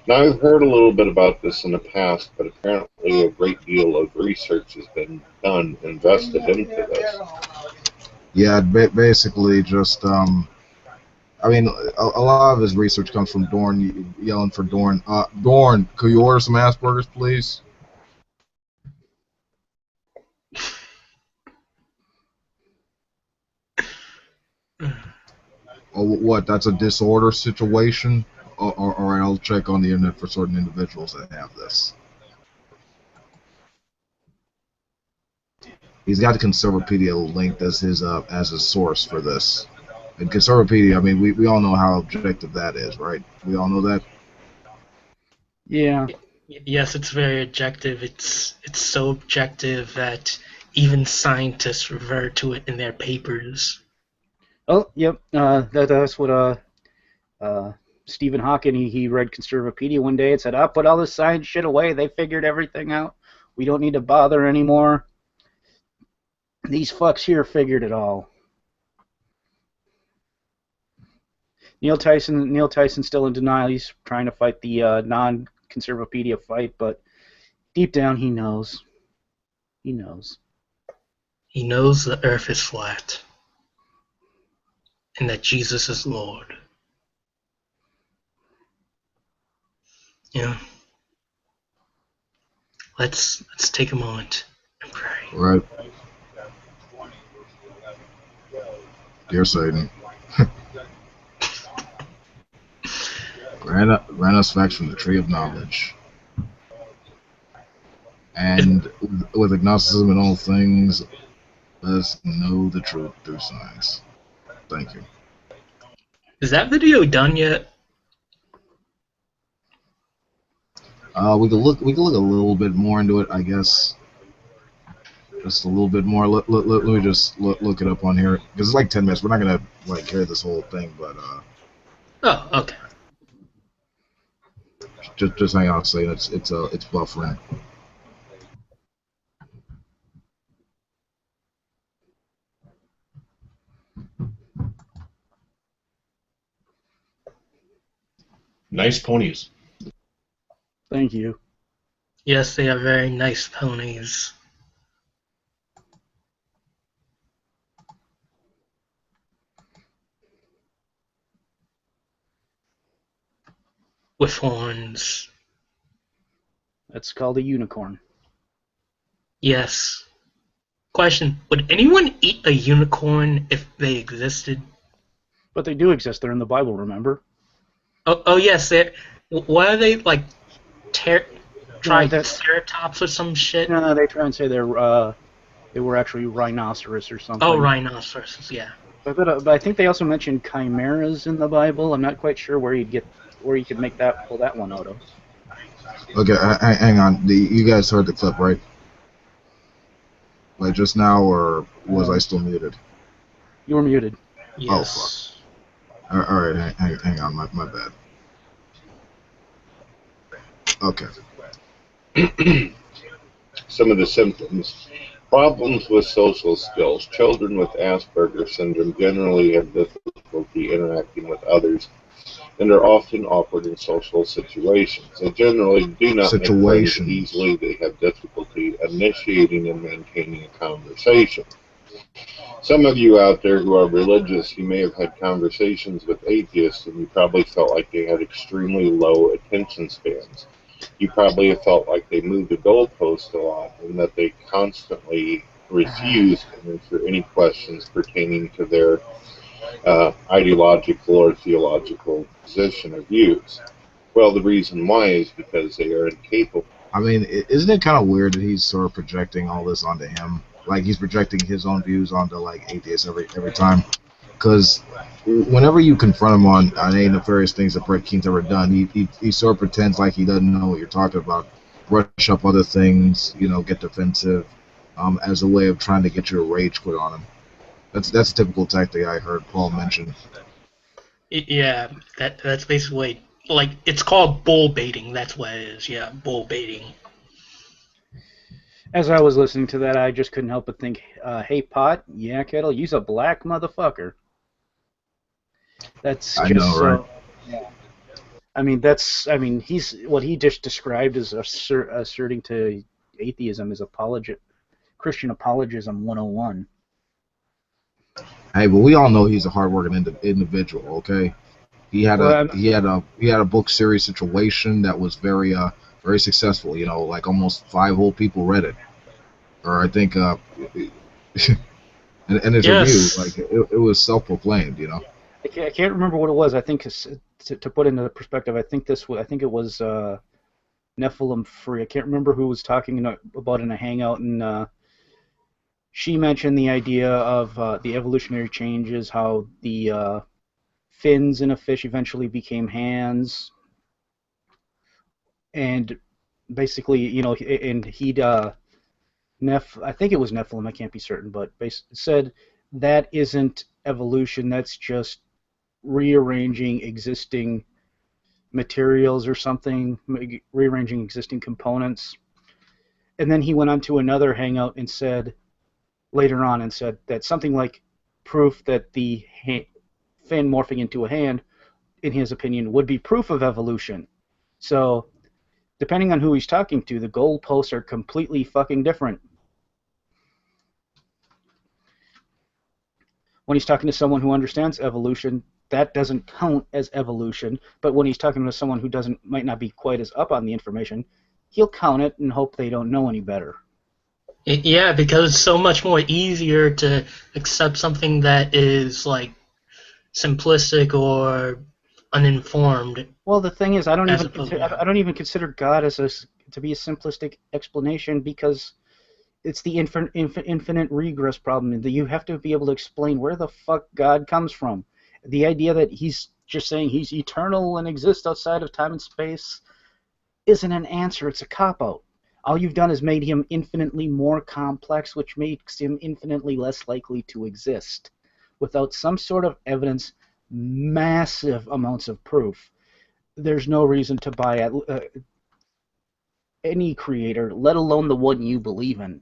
Now, I've heard a little bit about this in the past, but apparently a great deal of research has been done, invested into this. Yeah, basically just, I mean, a lot of his research comes from Dorn, yelling for Dorn. Dorn, could you order some Asperger's, please? Oh, what? That's a disorder situation? All right, I'll check on the internet for certain individuals that have this. He's got the Conservapedia linked as his as a source for this. And Conservapedia, I mean, we all know how objective that is, right? We all know that. Yeah. Yes, it's very objective. It's so objective that even scientists refer to it in their papers. Oh, yep. That's what Stephen Hawking, he read Conservapedia one day and said, put all this science shit away. They figured everything out. We don't need to bother anymore. These fucks here figured it all. Neil Tyson's still in denial. He's trying to fight the non-Conservapedia fight, but deep down he knows. He knows. He knows the earth is flat and that Jesus is Lord. Yeah. Let's take a moment and pray. Right. Dear Satan, grant us facts from the tree of knowledge. And with agnosticism in all things, let us know the truth through science. Thank you. Is that video done yet? We could look a little bit more into it, I guess. Just a little bit more. Let me just look it up on here because it's like 10 minutes. We're not gonna like carry this whole thing, but Oh, okay. Just hang on a second. It's buffering. Nice ponies. Thank you. Yes, they are very nice ponies. With horns. That's called a unicorn. Yes. Question, would anyone eat a unicorn if they existed? But they do exist. They're in the Bible, remember? Oh yes. What are they, like, triceratops or some shit? No, they try and say they were actually rhinoceros or something. Oh, rhinoceroses, yeah. But I think they also mentioned chimeras in the Bible. I'm not quite sure where you could pull that one out of. Okay, hang on. You guys heard the clip, right? Like just now, or was I still muted? You were muted. Yes. Oh, fuck. All right, hang on. My bad. Okay. Some of the symptoms. Problems with social skills. Children with Asperger's syndrome generally have difficulty interacting with others and are often awkward in social situations. They generally do not make friends easily. They have difficulty initiating and maintaining a conversation. Some of you out there who are religious, you may have had conversations with atheists and you probably felt like they had extremely low attention spans. You probably have felt like they moved the goalpost a lot and that they constantly refused to answer any questions pertaining to their ideological or theological position or views. Well, the reason why is because they are incapable. I mean, isn't it kind of weird that he's sort of projecting all this onto him? Like he's projecting his own views onto like atheists every time. Because whenever you confront him on any nefarious things that Bret Keene's ever done, he sort of pretends like he doesn't know what you're talking about, brush up other things, get defensive, as a way of trying to get your rage quit on him. That's a typical tactic I heard Paul mention. Yeah, that's basically like it's called bullbaiting. That's what it is. Yeah, bullbaiting. As I was listening to that, I just couldn't help but think, hey, Pot, yeah, Kettle, you's a black motherfucker. That's I just know, right? so. Yeah. He's what he just described as asserting to atheism is Christian apologism 101. Hey, but we all know he's a hardworking individual. Okay, he had Well, a book series situation that was very successful. You know, like almost 5 whole people read it, or I think and his review, Yes. like it was self-proclaimed. You know. I can't remember what it was. I think to put into perspective, I think it was Nephilim Free. I can't remember who was talking about in a hangout, and she mentioned the idea of the evolutionary changes, how the fins in a fish eventually became hands, and basically, and he'd I think it was Nephilim. I can't be certain, but said that isn't evolution. That's just rearranging existing materials or something, rearranging existing components. And then he went on to another hangout and said later on that something like proof that the fin morphing into a hand, in his opinion, would be proof of evolution. So depending on who he's talking to, the goalposts are completely fucking different. When he's talking to someone who understands evolution, that doesn't count as evolution. But when he's talking to someone who might not be quite as up on the information, he'll count it and hope they don't know any better. Yeah, because it's so much more easier to accept something that is like simplistic or uninformed. Well, the thing is, I don't even consider God to be a simplistic explanation, because it's the infinite regress problem. That you have to be able to explain where the fuck God comes from. The idea that he's just saying he's eternal and exists outside of time and space isn't an answer. It's a cop-out. All you've done is made him infinitely more complex, which makes him infinitely less likely to exist. Without some sort of evidence, massive amounts of proof, there's no reason to buy any creator, let alone the one you believe in.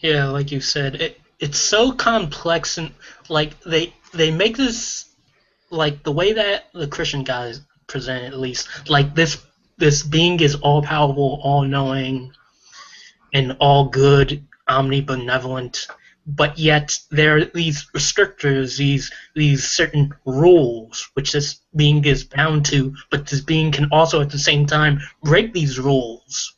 Yeah, like you said, it's so complex, and like they make this, like the way that the Christian guys present it, at least, like this being is all powerful, all knowing, and all good, omnibenevolent, but yet there are these restrictors, these certain rules which this being is bound to, but this being can also at the same time break these rules.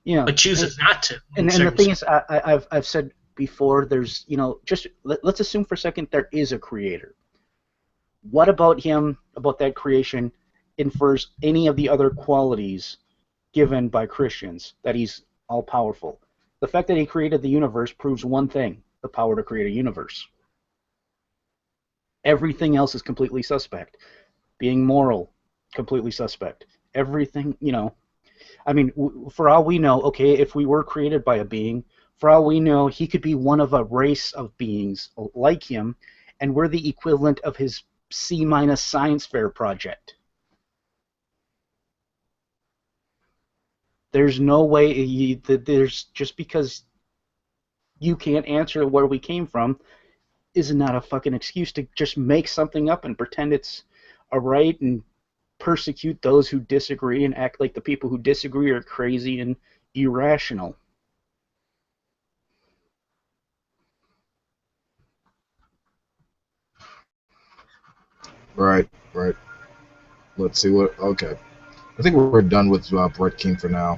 Yeah, but chooses not to. And the thing is, I've said before, there's, just let's assume for a second there is a creator. What about him, about that creation, infers any of the other qualities given by Christians, that he's all-powerful? The fact that he created the universe proves one thing: the power to create a universe. Everything else is completely suspect. Being moral, completely suspect. Everything, I mean, for all we know, okay, if we were created by a being, for all we know, he could be one of a race of beings like him, and we're the equivalent of his C- science fair project. There's no way there's just because you can't answer where we came from is not a fucking excuse to just make something up and pretend it's a right and persecute those who disagree and act like the people who disagree are crazy and irrational. Right. Let's see what. Okay, I think we're done with Bret Keene for now.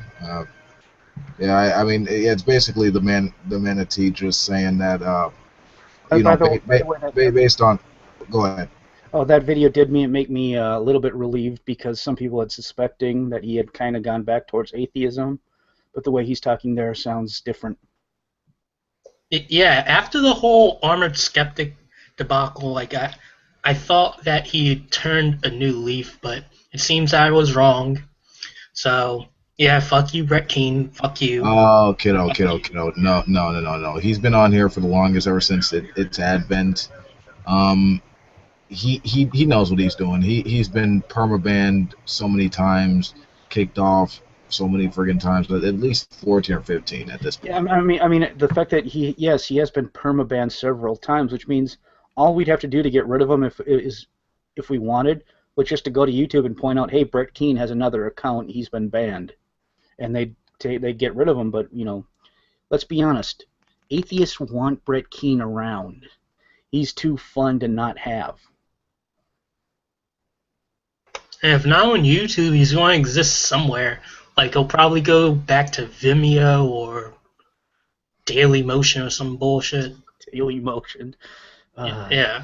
I mean, it's basically the manatee just saying that based on. Go ahead. Oh, that video did make me a little bit relieved, because some people had suspecting that he had kind of gone back towards atheism, but the way he's talking there sounds different. Yeah, after the whole armored skeptic debacle, like I thought that he turned a new leaf, but it seems I was wrong. So yeah, fuck you, Bret Keene. Fuck you. Oh, kiddo. No. He's been on here for the longest, ever since its advent. He knows what he's doing. He's been permabanned so many times, kicked off so many friggin' times, at least 14 or 15 at this point. Yeah, I mean, the fact that he has been permabanned several times, which means all we'd have to do to get rid of him if we wanted was just to go to YouTube and point out, hey, Bret Keene has another account, he's been banned, and they get rid of him. But let's be honest, atheists want Bret Keene around. He's too fun to not have. And if not on YouTube, he's going to exist somewhere. Like, he'll probably go back to Vimeo or Daily Motion or some bullshit. Daily Motion. Yeah.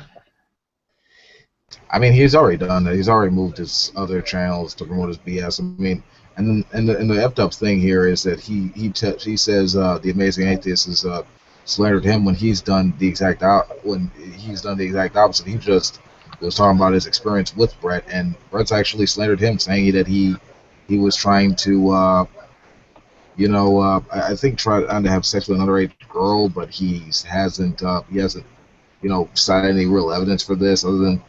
I mean, he's already done that. He's already moved his other channels to promote his BS. I mean, and the effed up thing here is that he says the Amazing Atheist has slandered him when he's done the exact opposite. He just was talking about his experience with Bret, and Bret's actually slandered him, saying that he was trying to I think try to have sex with an underage girl, but he hasn't cited any real evidence for this other than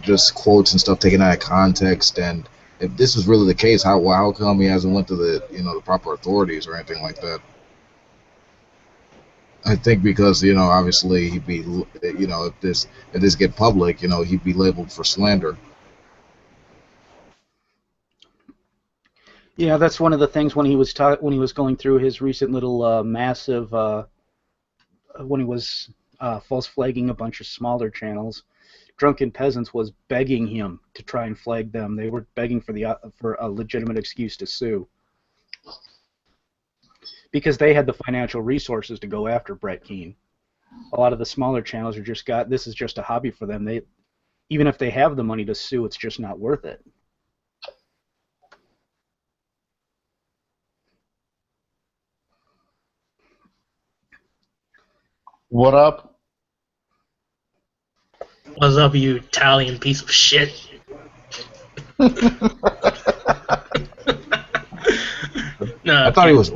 just quotes and stuff taken out of context. And if this is really the case, how come he hasn't went to the the proper authorities or anything like that? I think because obviously he'd be if this get public, he'd be labeled for slander. Yeah, that's one of the things when he was going through his recent little massive when he was false flagging a bunch of smaller channels. Drunken Peasants was begging him to try and flag them. They were begging for a legitimate excuse to sue, because they had the financial resources to go after Bret Keene. A lot of the smaller channels this is just a hobby for them. Even if they have the money to sue, it's just not worth it. What up? What's up, you Italian piece of shit? No, I thought he was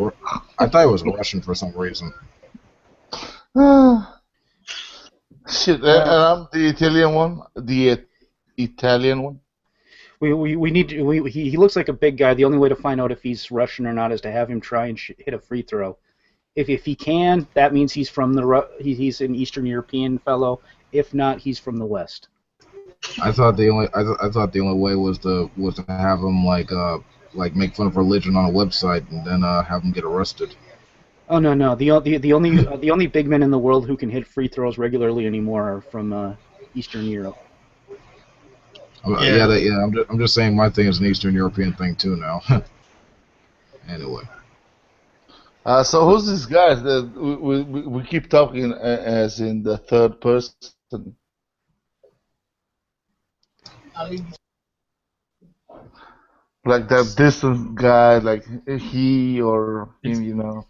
Russian for some reason. Shit, and I'm the Italian one. The Italian one. We need to, he looks like a big guy. The only way to find out if he's Russian or not is to have him try and hit a free throw. If he can, that means he's from he's an Eastern European fellow. If not, he's from the West. I thought the only way was to have him like make fun of religion on a website and then have him get arrested. Oh no. The only big men in the world who can hit free throws regularly anymore are from Eastern Europe. I'm just saying my thing is an Eastern European thing too now. Anyway. So who's this guy that we keep talking as in the third person? Like that distant guy, like he or him,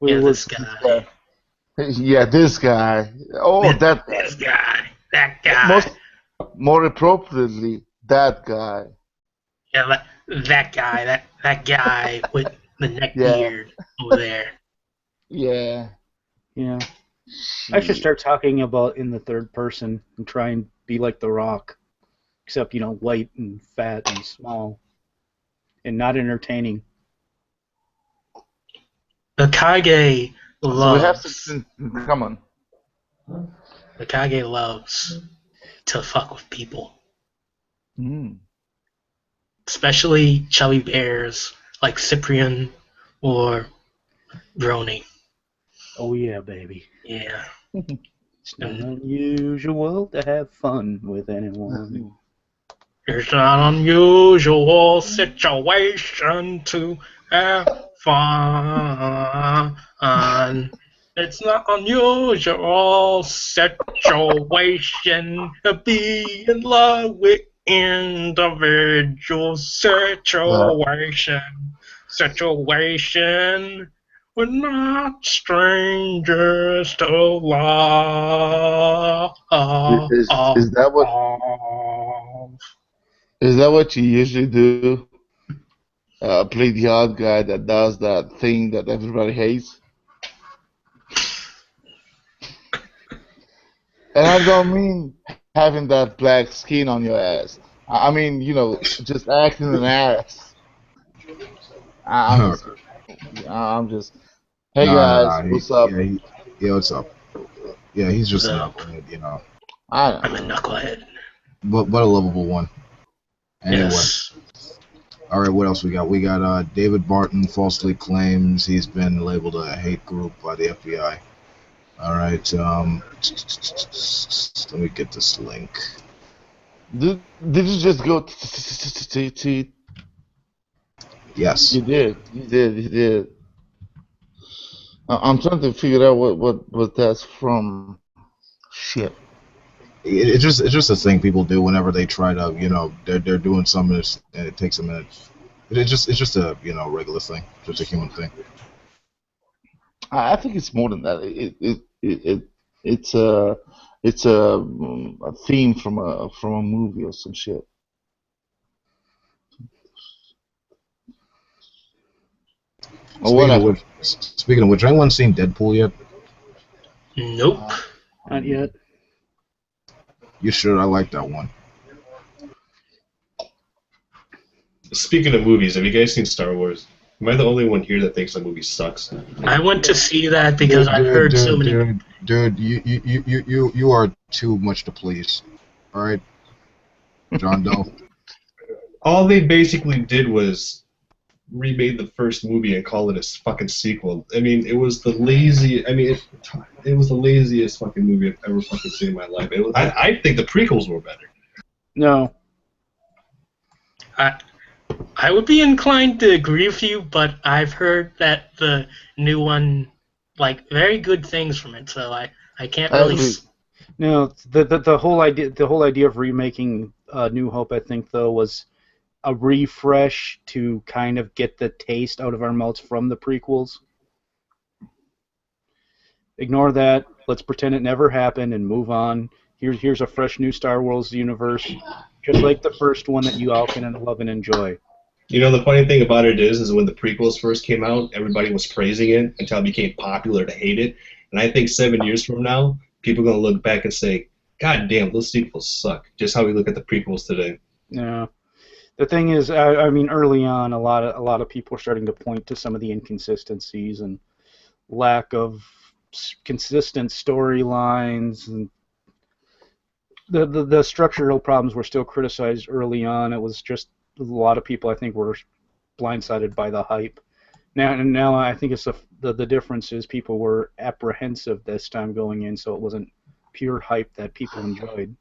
Yeah, this guy. Yeah, this guy. Oh, that guy. This guy. That guy. More appropriately, that guy. Yeah, that guy. That guy with the neck beard over there. Yeah. Yeah. I should start talking about in the third person and try and be like The Rock, except white and fat and small, and not entertaining. The Kage loves. We have to come on. The Kage loves to fuck with people, especially chubby bears like Cyprian or Ronnie. Oh yeah, baby. Yeah. It's not unusual to have fun with anyone. It's an unusual situation to have fun. It's not unusual situation to be in love with individual situation. We're not strangers to love. Is that what you usually do? Play the odd guy that does that thing that everybody hates? And I don't mean having that black skin on your ass. I mean, just acting an ass. I'm no, just, I'm just. Hey no, guys, no. what's up? Yeah, what's up? Yeah, he's just a What's up? knucklehead, I I'm a knucklehead. but a lovable one. Anyway. Yes. All right, what else we got? We got David Barton falsely claims he's been labeled a hate group by the FBI. All right, let me get this link. Did you just go? Yes. You did. I'm trying to figure out what that's from. Shit. It's just a thing people do whenever they try to, they're doing something and it takes a minute. It's just a regular thing, just a human thing. I think it's more than that. It's a theme from a movie or some shit. Speaking of which, anyone seen Deadpool yet? Nope. Not yet. You should. I like that one. Speaking of movies, have you guys seen Star Wars? Am I the only one here that thinks that movie sucks? I went to see that because I've heard so many. Dude, you are too much to please. All right, John Doe. All they basically did was remade the first movie and call it a fucking sequel. I mean, it was the lazy. I mean, it was the laziest fucking movie I've ever fucking seen in my life. I think the prequels were better. No. I would be inclined to agree with you, but I've heard that the new one, like, very good things from it, so I can't really. No, the whole idea of remaking New Hope, I think, though, was a refresh to kind of get the taste out of our mouths from the prequels. Ignore that. Let's pretend it never happened and move on. Here's a fresh new Star Wars universe, just like the first one that you all can love and enjoy. You know, the funny thing about it is when the prequels first came out, everybody was praising it until it became popular to hate it. And I think 7 years from now, people are going to look back and say, God damn, those sequels suck. Just how we look at the prequels today. Yeah. The thing is, I mean, early on, a lot of people are starting to point to some of the inconsistencies and lack of consistent storylines, and the structural problems were still criticized early on. It was just a lot of people, I think, were blindsided by the hype. Now I think it's the difference is people were apprehensive this time going in, so it wasn't pure hype that people enjoyed.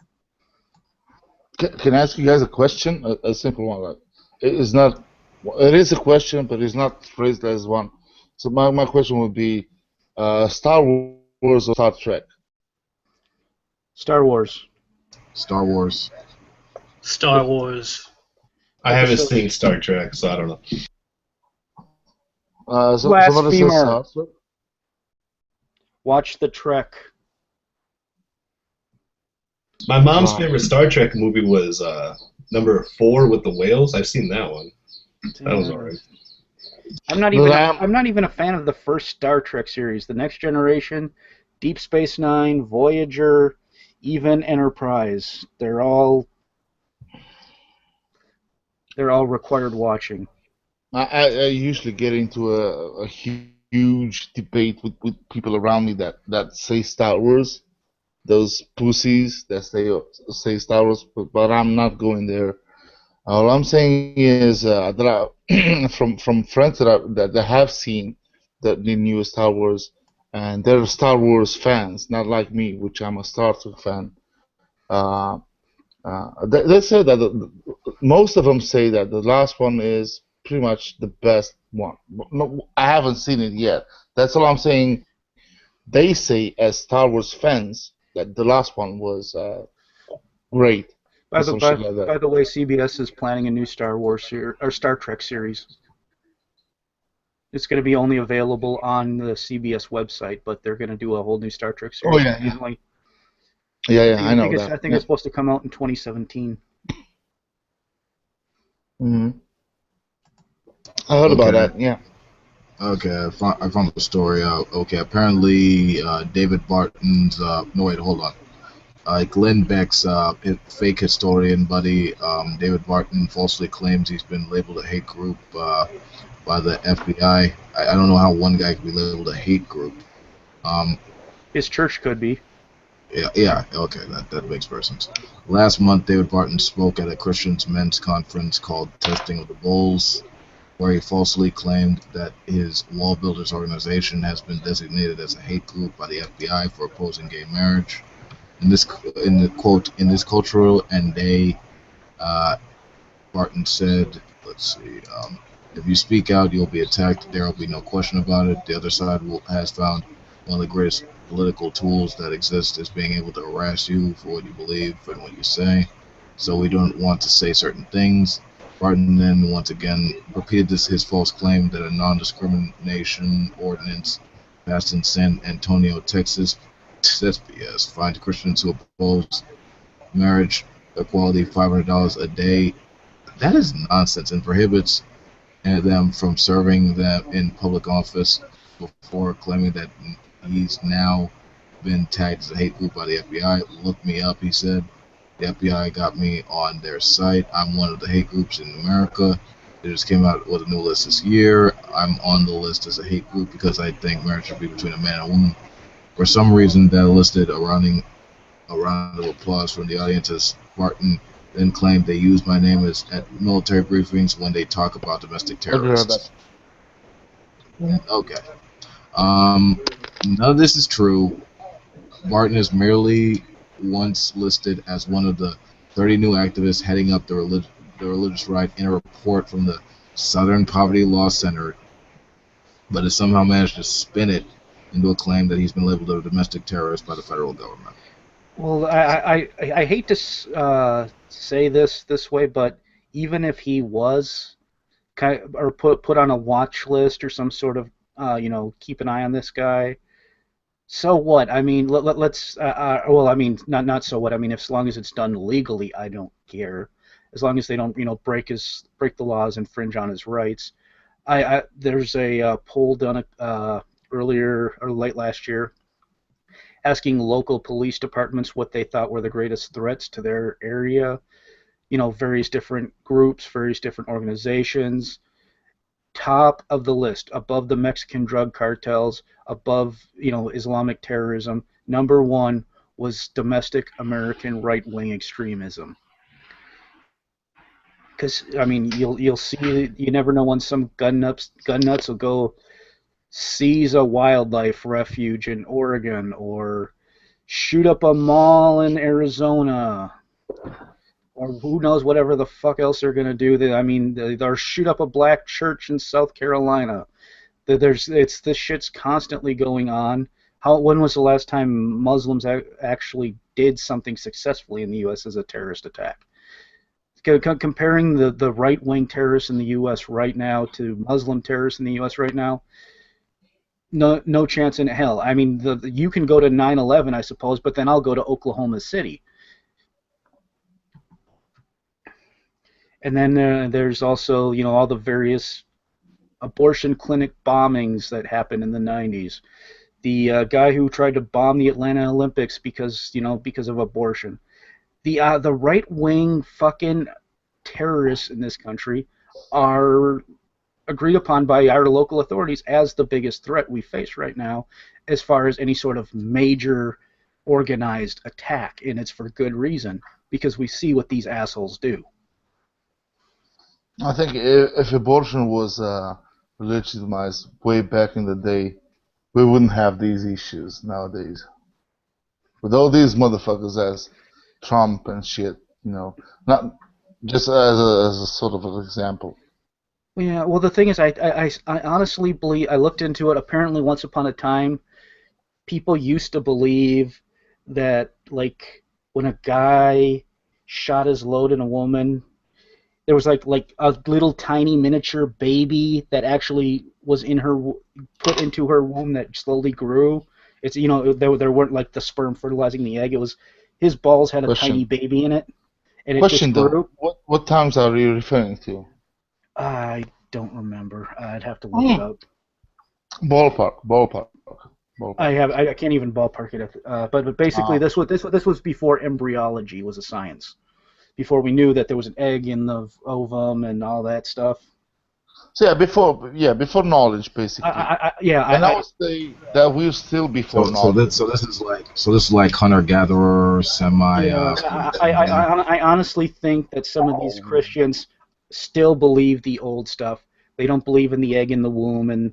Can I ask you guys a question? A simple one. It is not. It is a question, but it's not phrased as one. So my question would be, Star Wars or Star Trek? Star Wars. Star Wars. Star Wars. I haven't seen Star Trek, so I don't know. Blasphemer. Watch the Trek. My mom's favorite Star Trek movie was number 4 with the whales. I've seen that one. That was alright. I'm not even a fan of the first Star Trek series. The Next Generation, Deep Space Nine, Voyager, even Enterprise. They're all required watching. I usually get into a huge debate with people around me that say Star Wars. Those pussies that say Star Wars, but I'm not going there. All I'm saying is that from friends that have seen the new Star Wars, and they're Star Wars fans, not like me, which I'm a Star Trek fan. They say that most of them say that the last one is pretty much the best one. No, I haven't seen it yet. That's all I'm saying. They say as Star Wars fans that the last one was great. By the way, CBS is planning a new Star Wars or Star Trek series. It's going to be only available on the CBS website, but they're going to do a whole new Star Trek series. Oh yeah, I know that. I think it's supposed to come out in 2017. Mm-hmm. I heard about that. Yeah. Okay, I found the story out. Okay, apparently David Barton's. No, wait, hold on. Glenn Beck's fake historian buddy, David Barton, falsely claims he's been labeled a hate group by the FBI. I don't know how one guy can be labeled a hate group. His church could be. Yeah, okay, that makes sense. Last month, David Barton spoke at a Christian men's conference called Testing of the Bulls, where he falsely claimed that his wall builders organization has been designated as a hate group by the FBI for opposing gay marriage. In this cultural and day, Barton said, let's see, if you speak out, you'll be attacked. There will be no question about it. The other side has found one of the greatest political tools that exist is being able to harass you for what you believe and what you say. So we don't want to say certain things. Barton then once again repeated his false claim that a non-discrimination ordinance passed in San Antonio, Texas, that's BS, fined Christians who oppose marriage equality $500 a day. That is nonsense and prohibits them from serving them in public office before claiming that he's now been tagged as a hate group by the FBI. Look me up, he said. The FBI got me on their site. I'm one of the hate groups in America. They just came out with a new list this year. I'm on the list as a hate group because I think marriage should be between a man and a woman. For some reason, that elicited a round of applause from the audience as Barton then claimed they use my name at military briefings when they talk about domestic terrorists. Okay. None of this is true. Barton is merely once listed as one of the 30 new activists heading up the religious right in a report from the Southern Poverty Law Center, but has somehow managed to spin it into a claim that he's been labeled a domestic terrorist by the federal government. Well, I hate to say this way, but even if he was or put on a watch list or some sort of keep an eye on this guy, so what? I mean, let's well, I mean, not so what. I mean, as long as it's done legally, I don't care. As long as they don't break the laws, infringe on his rights. There's a poll done earlier or late last year, asking local police departments what they thought were the greatest threats to their area. Various different groups, various different organizations. Top of the list, above the Mexican drug cartels, above Islamic terrorism, number one was domestic American right-wing extremism. Because I mean, you'll see, you never know when some gun nuts will go seize a wildlife refuge in Oregon or shoot up a mall in Arizona, or who knows whatever the fuck else they're gonna do. They'll shoot up a black church in South Carolina. This shit's constantly going on. When was the last time Muslims actually did something successfully in the U.S. as a terrorist attack? Comparing the right-wing terrorists in the U.S. right now to Muslim terrorists in the U.S. right now, no chance in hell. I mean, you can go to 9/11, I suppose, but then I'll go to Oklahoma City. And then there's also, all the various abortion clinic bombings that happened in the 90s. The guy who tried to bomb the Atlanta Olympics because of abortion. The right-wing fucking terrorists in this country are agreed upon by our local authorities as the biggest threat we face right now as far as any sort of major organized attack, and it's for good reason, because we see what these assholes do. I think if abortion was legitimized way back in the day, we wouldn't have these issues nowadays. With all these motherfuckers as Trump and shit, not just as a sort of an example. Yeah, well, the thing is, I honestly believe, I looked into it, apparently once upon a time, people used to believe that, like, when a guy shot his load in a woman, there was like a little tiny miniature baby that actually was put into her womb that slowly grew. It's there weren't like the sperm fertilizing the egg. It was his balls had a tiny baby in it, and it just grew. Though, what times are you referring to? I don't remember. I'd have to look it up. Ballpark. I can't even ballpark it. But basically, this was before embryology was a science. Before we knew that there was an egg in the ovum and all that stuff. So before knowledge, basically. I would say that we're still before knowledge. So this is like hunter-gatherer, semi. I honestly think that some of these Christians still believe the old stuff. They don't believe in the egg in the womb and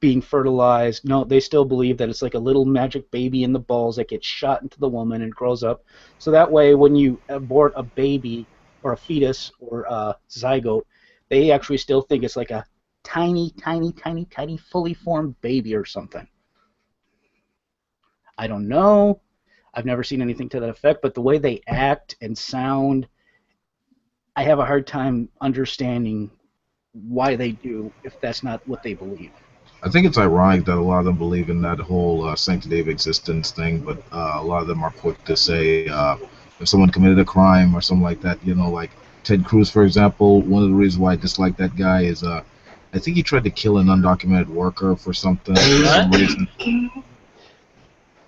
being fertilized. No, they still believe that it's like a little magic baby in the balls that gets shot into the woman and grows up. So that way, when you abort a baby or a fetus or a zygote, they actually still think it's like a tiny, fully formed baby or something. I don't know. I've never seen anything to that effect, but the way they act and sound, I have a hard time understanding why they do if that's not what they believe. I think it's ironic that a lot of them believe in that whole sanctity of existence thing, but a lot of them are quick to say if someone committed a crime or something like that, like Ted Cruz, for example. One of the reasons why I dislike that guy is I think he tried to kill an undocumented worker for something for some reason.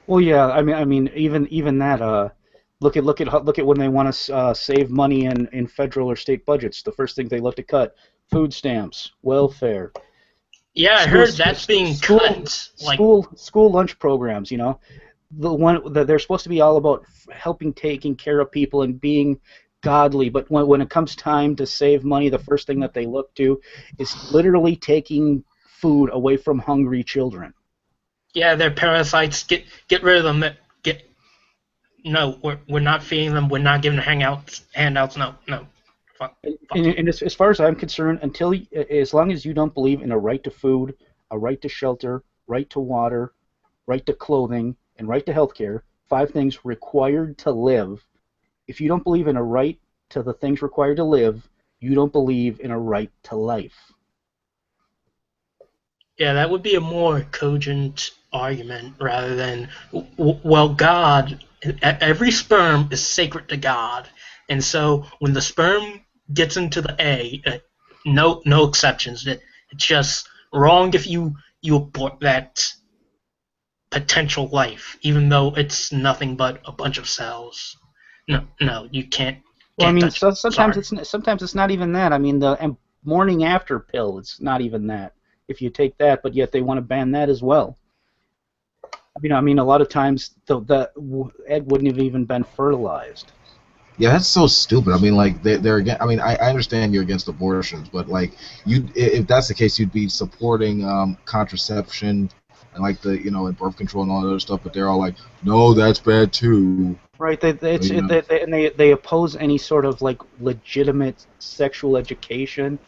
Well, yeah, I mean, even that. Look at when they want to save money in federal or state budgets. The first thing they love to cut: food stamps, welfare. Yeah, I heard that's being cut. School lunch programs. The one that they're supposed to be all about helping, taking care of people, and being godly. But when it comes time to save money, the first thing that they look to is literally taking food away from hungry children. Yeah, they're parasites. Get rid of them. No, we're not feeding them. We're not giving them handouts. No. Fuck. And as far as I'm concerned, as long as you don't believe in a right to food, a right to shelter, right to water, right to clothing, and right to healthcare, 5 things required to live. If you don't believe in a right to the things required to live, you don't believe in a right to life. Yeah, that would be a more cogent argument rather than, well, God, every sperm is sacred to God, and so when the sperm gets into the egg, no exceptions. It's just wrong if you abort that potential life, even though it's nothing but a bunch of cells. No, you can't. Well, I mean, sometimes it's not even that. I mean, the morning after pill, it's not even that. If you take that, but yet they want to ban that as well. I mean, a lot of times the egg wouldn't have even been fertilized. Yeah, that's so stupid. I mean, like they're against. I mean, I understand you're against abortions, but like if that's the case, you'd be supporting contraception and like and birth control and all that other stuff. But they're all like, no, that's bad too. Right. They oppose any sort of like legitimate sexual education.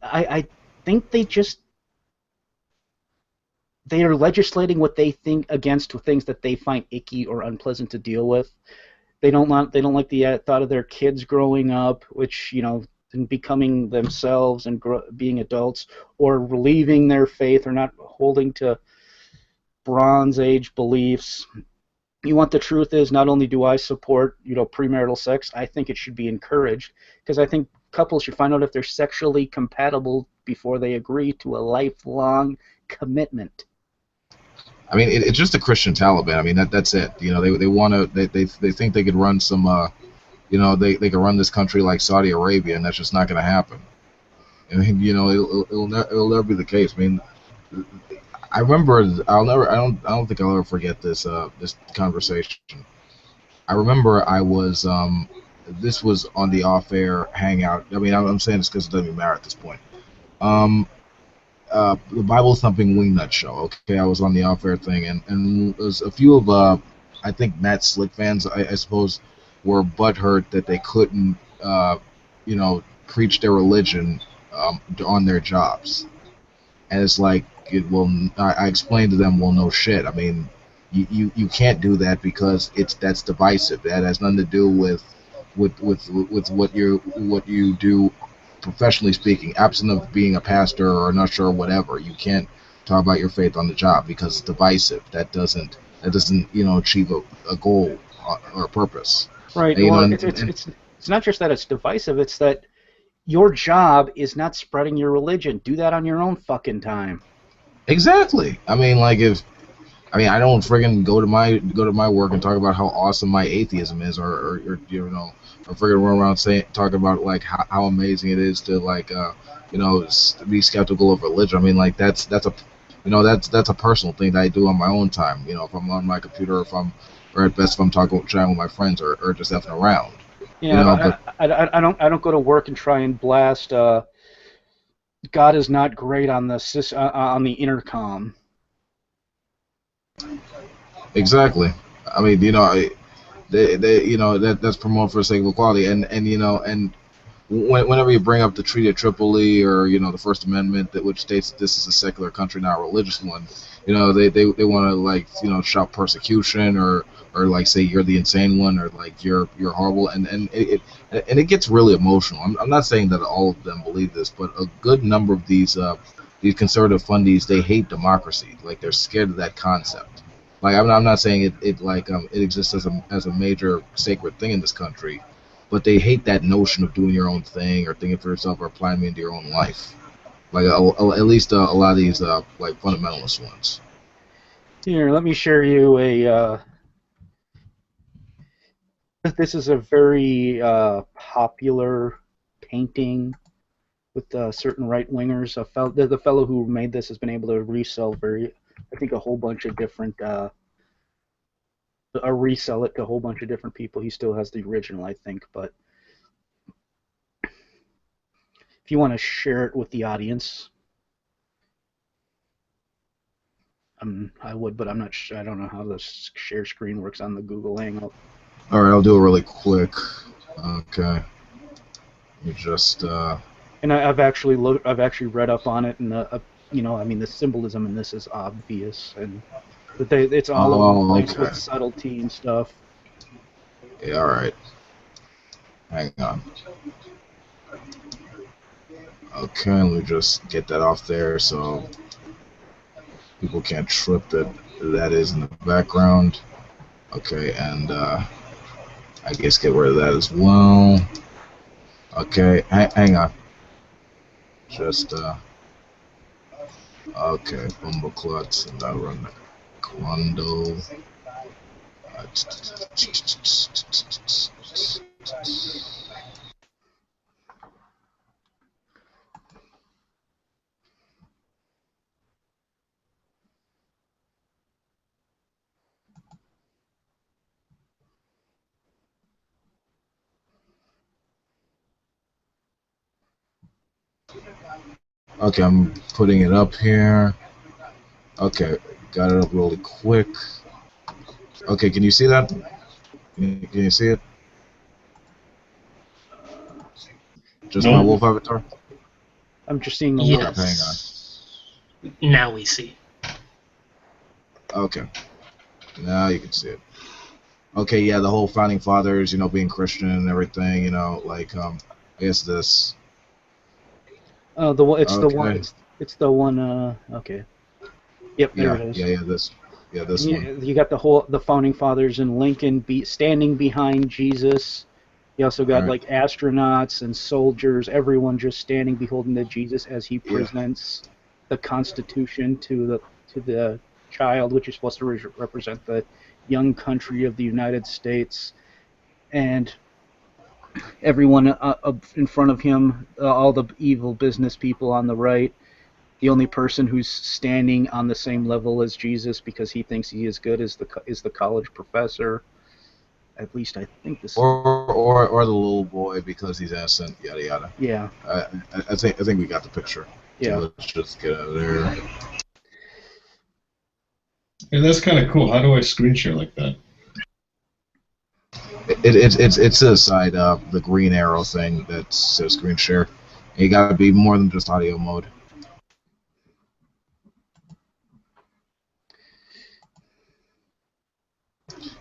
I think they are legislating what they think against things that they find icky or unpleasant to deal with. They don't like the thought of their kids growing up, which and becoming themselves and being adults, or leaving their faith or not holding to Bronze Age beliefs. The truth is, not only do I support premarital sex, I think it should be encouraged, because I think couples should find out if they're sexually compatible before they agree to a lifelong commitment. I mean, it's just the Christian Taliban. I mean, that's it. They want to. They think they could run some. They could run this country like Saudi Arabia, and that's just not going to happen. I mean, it'll never be the case. I mean, I remember. I don't think I'll ever forget this conversation. I remember I was. This was on the off-air hangout. I mean, I'm saying this because it doesn't even matter at this point. The Bible Thumping Wingnut Show. Okay, I was on the off-air thing, and there's a few of I think Matt Slick fans, I suppose, were butthurt that they couldn't preach their religion on their jobs. And it's like, I explained to them, well, no shit. I mean, you can't do that because that's divisive. That has nothing to do with what you do. Professionally speaking, absent of being a pastor or an usher or whatever, you can't talk about your faith on the job because it's divisive. That doesn't achieve a goal or a purpose. Right. Well, it's not just that it's divisive. It's that your job is not spreading your religion. Do that on your own fucking time. Exactly. I mean, like if I mean, I don't friggin' go to my work and talk about how awesome my atheism is, or you know, or friggin' run around talking about like how amazing it is to like you know be skeptical of religion. I mean, like that's a you know that's a personal thing that I do on my own time. You know, if I'm on my computer, or at best if I'm chatting with my friends, or just effing around. You know, Yeah, but I don't go to work and try and blast God is not great on on the intercom. exactly. I mean, you know, they you know that's promoted for the sake of equality, and you know, and whenever you bring up the Treaty of Tripoli or you know the First Amendment, that which states that this is a secular country, not a religious one, you know they want to like you know shout persecution or like say you're the insane one or like you're horrible and it gets really emotional. I'm not saying that all of them believe this, but a good number of these conservative fundies, they hate democracy, like they're scared of that concept. Like I'm not saying it exists as a major sacred thing in this country, but they hate that notion of doing your own thing or thinking for yourself or applying it into your own life. Like at least a lot of these like fundamentalist ones. Here, let me share you a. This is a very popular painting with certain right wingers. The fellow who made this has been able to resell I think a whole bunch of different. Resell it to a whole bunch of different people. He still has the original, I think, but if you want to share it with the audience, I would, but I'm not sure. I don't know how the share screen works on the Google Hangout. All right, I'll do it really quick. Okay, you just. And I've actually read up on it, and you know, I mean, the symbolism in this is obvious, and that it's all over the place with subtlety and stuff. Yeah, all right. Hang on. Okay, let me just get that off there so people can't trip that is in the background. Okay, and I guess get rid of that as well. Okay, hang on. Just okay, Bumbleclutz, and I'll run Quando. Okay, I'm putting it up here. Okay, got it up really quick. Okay, can you see that? Can you see it? Just my wolf avatar? I'm just seeing the wolf. Hang on. Now we see. Okay. Now you can see it. Okay, yeah, the whole founding fathers, you know, being Christian and everything, you know, like I guess this. Oh, it's the one. Okay. Yep, there it is. This one. You got the founding fathers and Lincoln standing behind Jesus. You also got like astronauts and soldiers, everyone just standing beholding to Jesus as he presents the Constitution to the child, which is supposed to represent the young country of the United States, and everyone in front of him, all the evil business people on the right. The only person who's standing on the same level as Jesus because he thinks he is good is the college professor. At least I think this. Or the little boy because he's innocent. Yada yada. Yeah. I think we got the picture. Yeah. So let's just get out of there. Yeah, that's kind of cool. How do I screen share like that? It's to the side of the green arrow thing that says screen share. You gotta be more than just audio mode.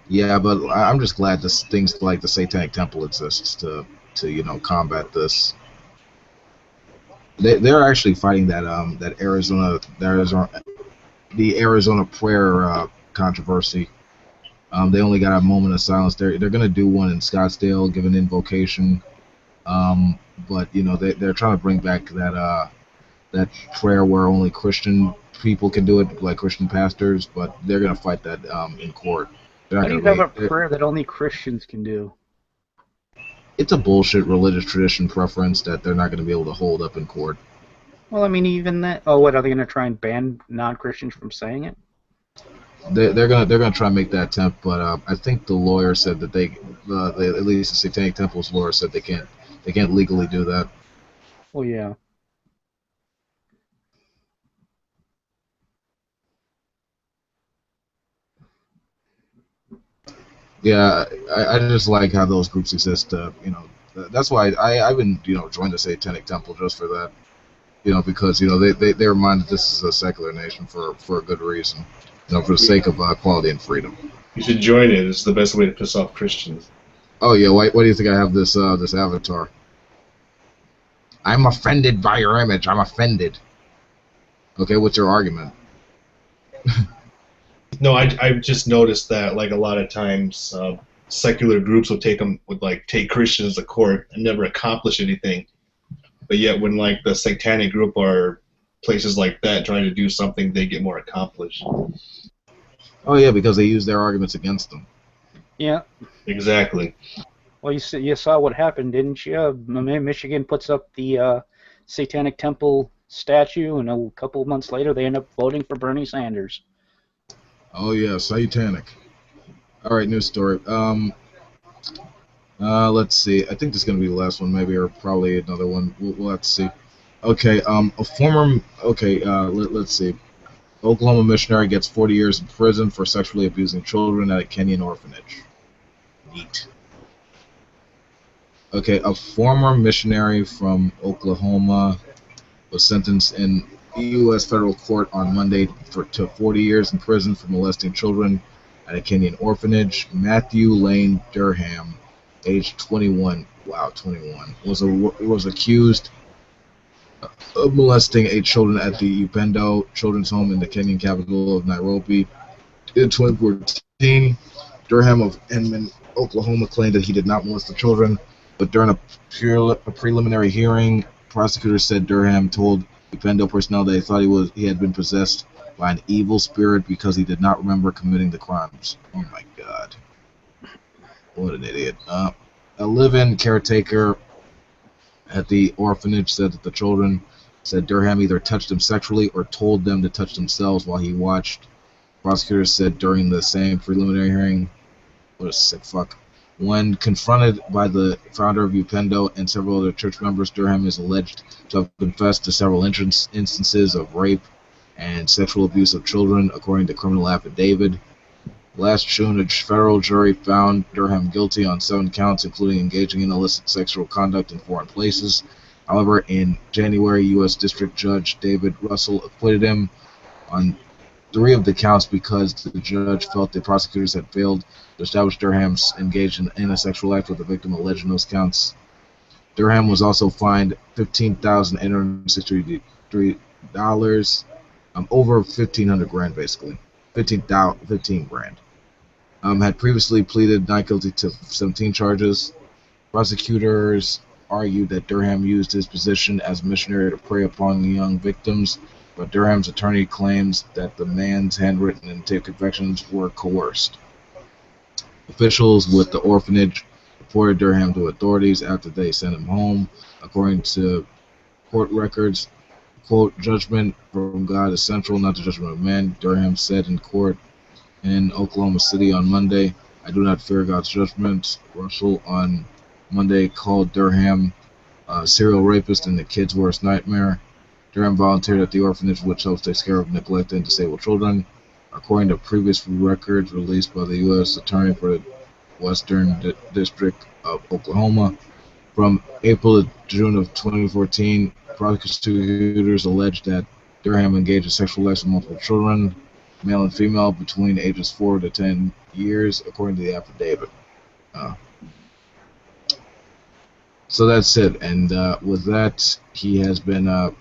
Yeah, but I'm just glad this things like the Satanic Temple exists to you know combat this. They're actually fighting that Arizona prayer controversy. They only got a moment of silence. They're gonna do one in Scottsdale, give an invocation. But you know they're trying to bring back that prayer where only Christian people can do it, like Christian pastors, but they're going to fight that in court. They're How not do you going have to a prayer that only Christians can do? It's a bullshit religious tradition preference that they're not going to be able to hold up in court. Well, I mean, even that. Oh, what are they going to try and ban non-Christians from saying it? They're gonna try and make that attempt, but I think the lawyer said that at least the Satanic Temple's lawyer said they can't legally do that. Well, yeah. Yeah, I just like how those groups exist. That's why I've been joined the Satanic Temple just for that. Because they remind that this is a secular nation for a good reason. For the sake of equality and freedom. You should join it. It's the best way to piss off Christians. Oh yeah, why do you think I have this avatar? I'm offended by your image. I'm offended. Okay, what's your argument? No, I've just noticed that like a lot of times secular groups would take Christians to court and never accomplish anything. But yet when like the satanic group or places like that try to do something, they get more accomplished. Oh yeah, because they use their arguments against them. Yeah. Exactly. Well, you saw what happened, didn't you? Michigan puts up the Satanic Temple statue, and a couple of months later, they end up voting for Bernie Sanders. Oh yeah, satanic. All right, news story. Let's see. I think this is gonna be the last one, maybe, or probably another one. We'll have to see. Okay. Let's see. Oklahoma missionary gets 40 years in prison for sexually abusing children at a Kenyan orphanage. Neat. Okay, a former missionary from Oklahoma was sentenced in U.S. federal court on Monday to 40 years in prison for molesting children at a Kenyan orphanage. Matthew Lane Durham, age 21, was accused of molesting 8 children at the Upendo Children's Home in the Kenyan capital of Nairobi. In 2014, Durham of Enman, Oklahoma, claimed that he did not molest the children, but during a preliminary hearing, prosecutors said Durham told Upendo personnel that he thought he had been possessed by an evil spirit because he did not remember committing the crimes. Oh my God. What an idiot. A live-in caretaker at the orphanage said that the children said Durham either touched them sexually or told them to touch themselves while he watched. Prosecutors said during the same preliminary hearing, what a sick fuck. When confronted by the founder of Upendo and several other church members, Durham is alleged to have confessed to several instances of rape and sexual abuse of children, according to criminal affidavit. Last June, a federal jury found Durham guilty on 7 counts, including engaging in illicit sexual conduct in foreign places. However, in January, U.S. District Judge David Russell acquitted him on 3 of the counts because the judge felt the prosecutors had failed to establish Durham's engaged in a sexual act with the victim alleged in those counts. Durham was also fined $15,863, over $1,500 basically, 15 grand. Had previously pleaded not guilty to 17 charges. Prosecutors argued that Durham used his position as a missionary to prey upon the young victims, but Durham's attorney claims that the man's handwritten and taped confessions were coerced. Officials with the orphanage reported Durham to authorities after they sent him home. According to court records, quote, "Judgment from God is central, not the judgment of man," Durham said in court in Oklahoma City on Monday. "I do not fear God's judgment." Russell on Monday called Durham a serial rapist and the kid's worst nightmare. Durham volunteered at the orphanage, which helps take care of neglected and disabled children. According to previous records released by the U.S. Attorney for the Western District of Oklahoma, from April to June of 2014, prosecutors alleged that Durham engaged in sexual acts with multiple children, male and female, between ages 4 to 10 years, according to the affidavit. So that's it, and with that, he has been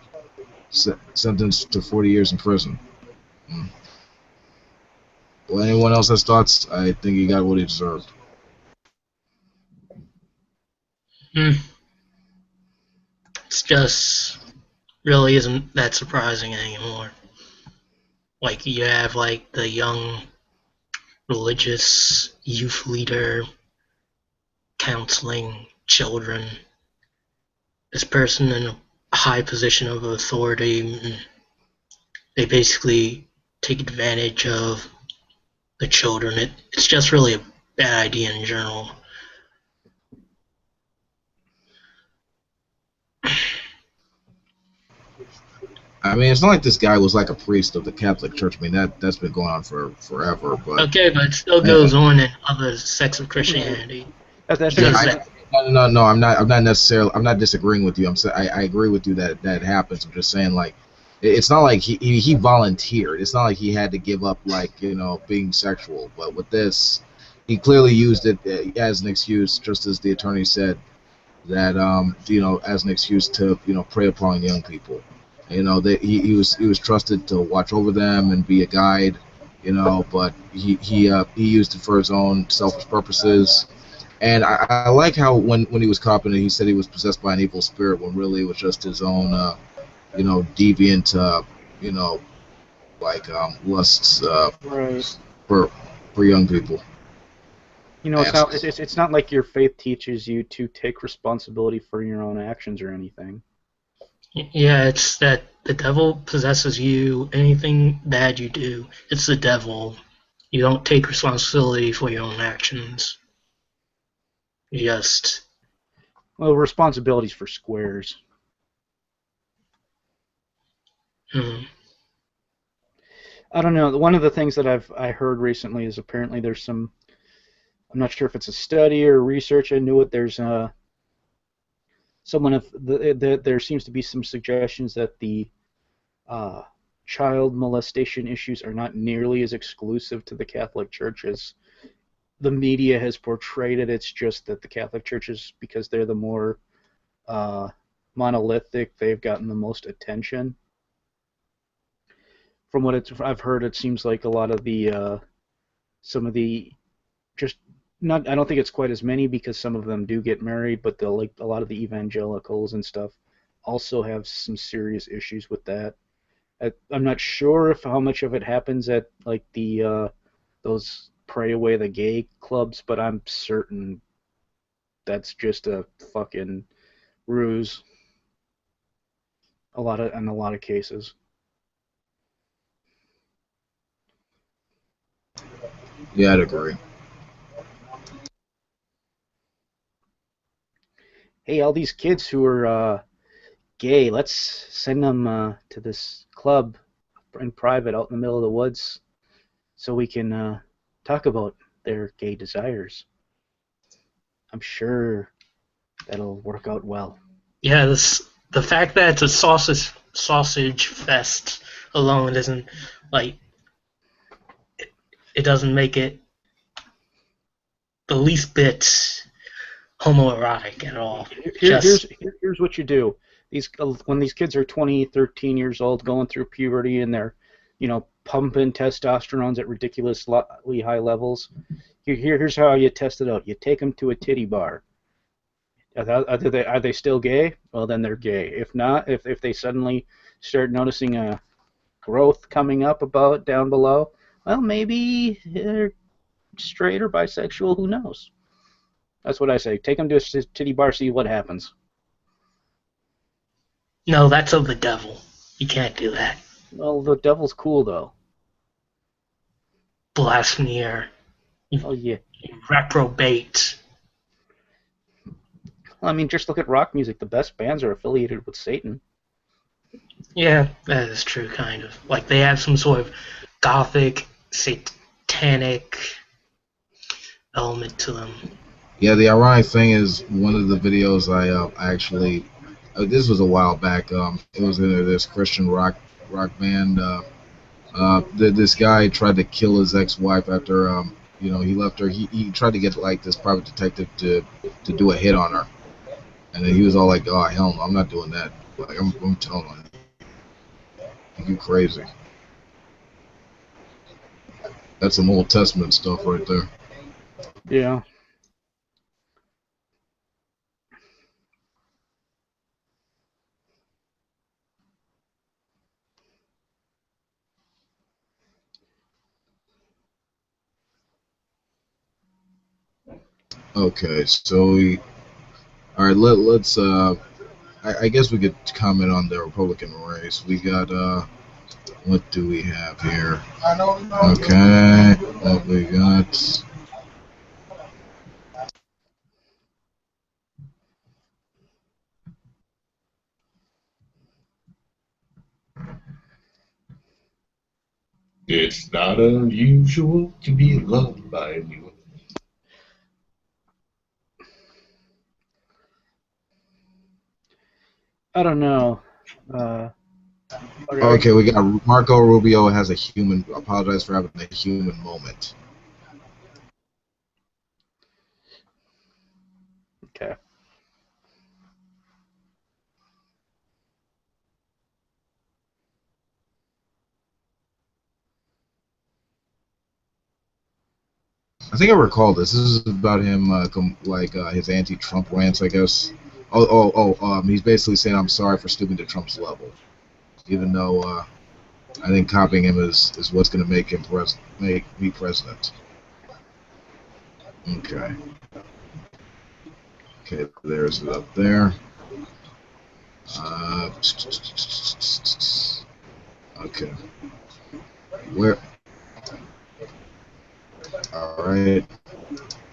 sentenced to 40 years in prison. Well, anyone else has thoughts? I think he got what he deserved. It's just really isn't that surprising anymore. Like you have like the young religious youth leader counseling children. This person in a high position of authority, they basically take advantage of the children. It's just really a bad idea in general. I mean, it's not like this guy was like a priest of the Catholic Church. I mean, that's been going on for forever. But Okay, but it still goes on in other sects of Christianity. That's yeah, Because no. I'm not necessarily. I'm not disagreeing with you. I agree with you that happens. I'm just saying like, it's not like he volunteered. It's not like he had to give up like being sexual. But with this, he clearly used it as an excuse, just as the attorney said that as an excuse to prey upon young people. That he was trusted to watch over them and be a guide. But he used it for his own selfish purposes. And I like how when he was copping it, he said he was possessed by an evil spirit when really it was just his own, deviant, lusts right. for young people. It's not like your faith teaches you to take responsibility for your own actions or anything. yeah, it's that the devil possesses you. Anything bad you do, it's the devil. You don't take responsibility for your own actions. You just Well, responsibilities for squares. I don't know. One of the things that I heard recently is apparently there's some. I'm not sure if it's a study or research. I knew it. There's there seems to be some suggestions that the child molestation issues are not nearly as exclusive to the Catholic Church as the media has portrayed it. It's just that the Catholic Churches, because they're the more monolithic, they've gotten the most attention. From what I've heard, it seems like a lot of the some of the just not. I don't think it's quite as many because some of them do get married, but a lot of the evangelicals and stuff also have some serious issues with that. I'm not sure if how much of it happens at like the those pray away the gay clubs, but I'm certain that's just a fucking ruse. In a lot of cases. Yeah, I'd agree. Hey, all these kids who are gay, let's send them to this club in private out in the middle of the woods so we can talk about their gay desires. I'm sure that'll work out well. yeah, the fact that it's a sausage fest alone isn't like it doesn't make it the least bit homoerotic at all. Here's what you do. When these kids are 20, 13 years old, going through puberty, and they're, pumping testosterones at ridiculously high levels. Here's how you test it out. You take them to a titty bar. Are they still gay? Well, then they're gay. If not, if they suddenly start noticing a growth coming up down below, well, maybe they're straight or bisexual. Who knows? That's what I say. Take them to a titty bar, see what happens. No, that's of the devil. You can't do that. Well, the devil's cool, though. Blasphemer. Oh, yeah. You reprobate. Well, I mean, just look at rock music. The best bands are affiliated with Satan. Yeah, that is true, kind of. Like, they have some sort of gothic, satanic element to them. Yeah, the ironic thing is one of the videos I actually this was a while back. It was this Christian rock band. This guy tried to kill his ex-wife after he left her. He tried to get like this private detective to do a hit on her, and then he was all like, "Oh hell no, I'm not doing that. Like I'm telling you, you crazy." That's some Old Testament stuff right there. Yeah. Okay, so all right. Let's. I guess we could comment on the Republican race. We got. What do we have here? Okay, what we got. It's not unusual to be loved by anyone. I don't know. Okay, we got Marco Rubio has a human. Apologize for having a human moment. Okay. I think I recall this. This is about him, his anti-Trump rants, I guess. He's basically saying I'm sorry for stooping to Trump's level, even though I think copying him is what's going to make me president. Okay. Okay, there's it up there. Okay. Where? All right.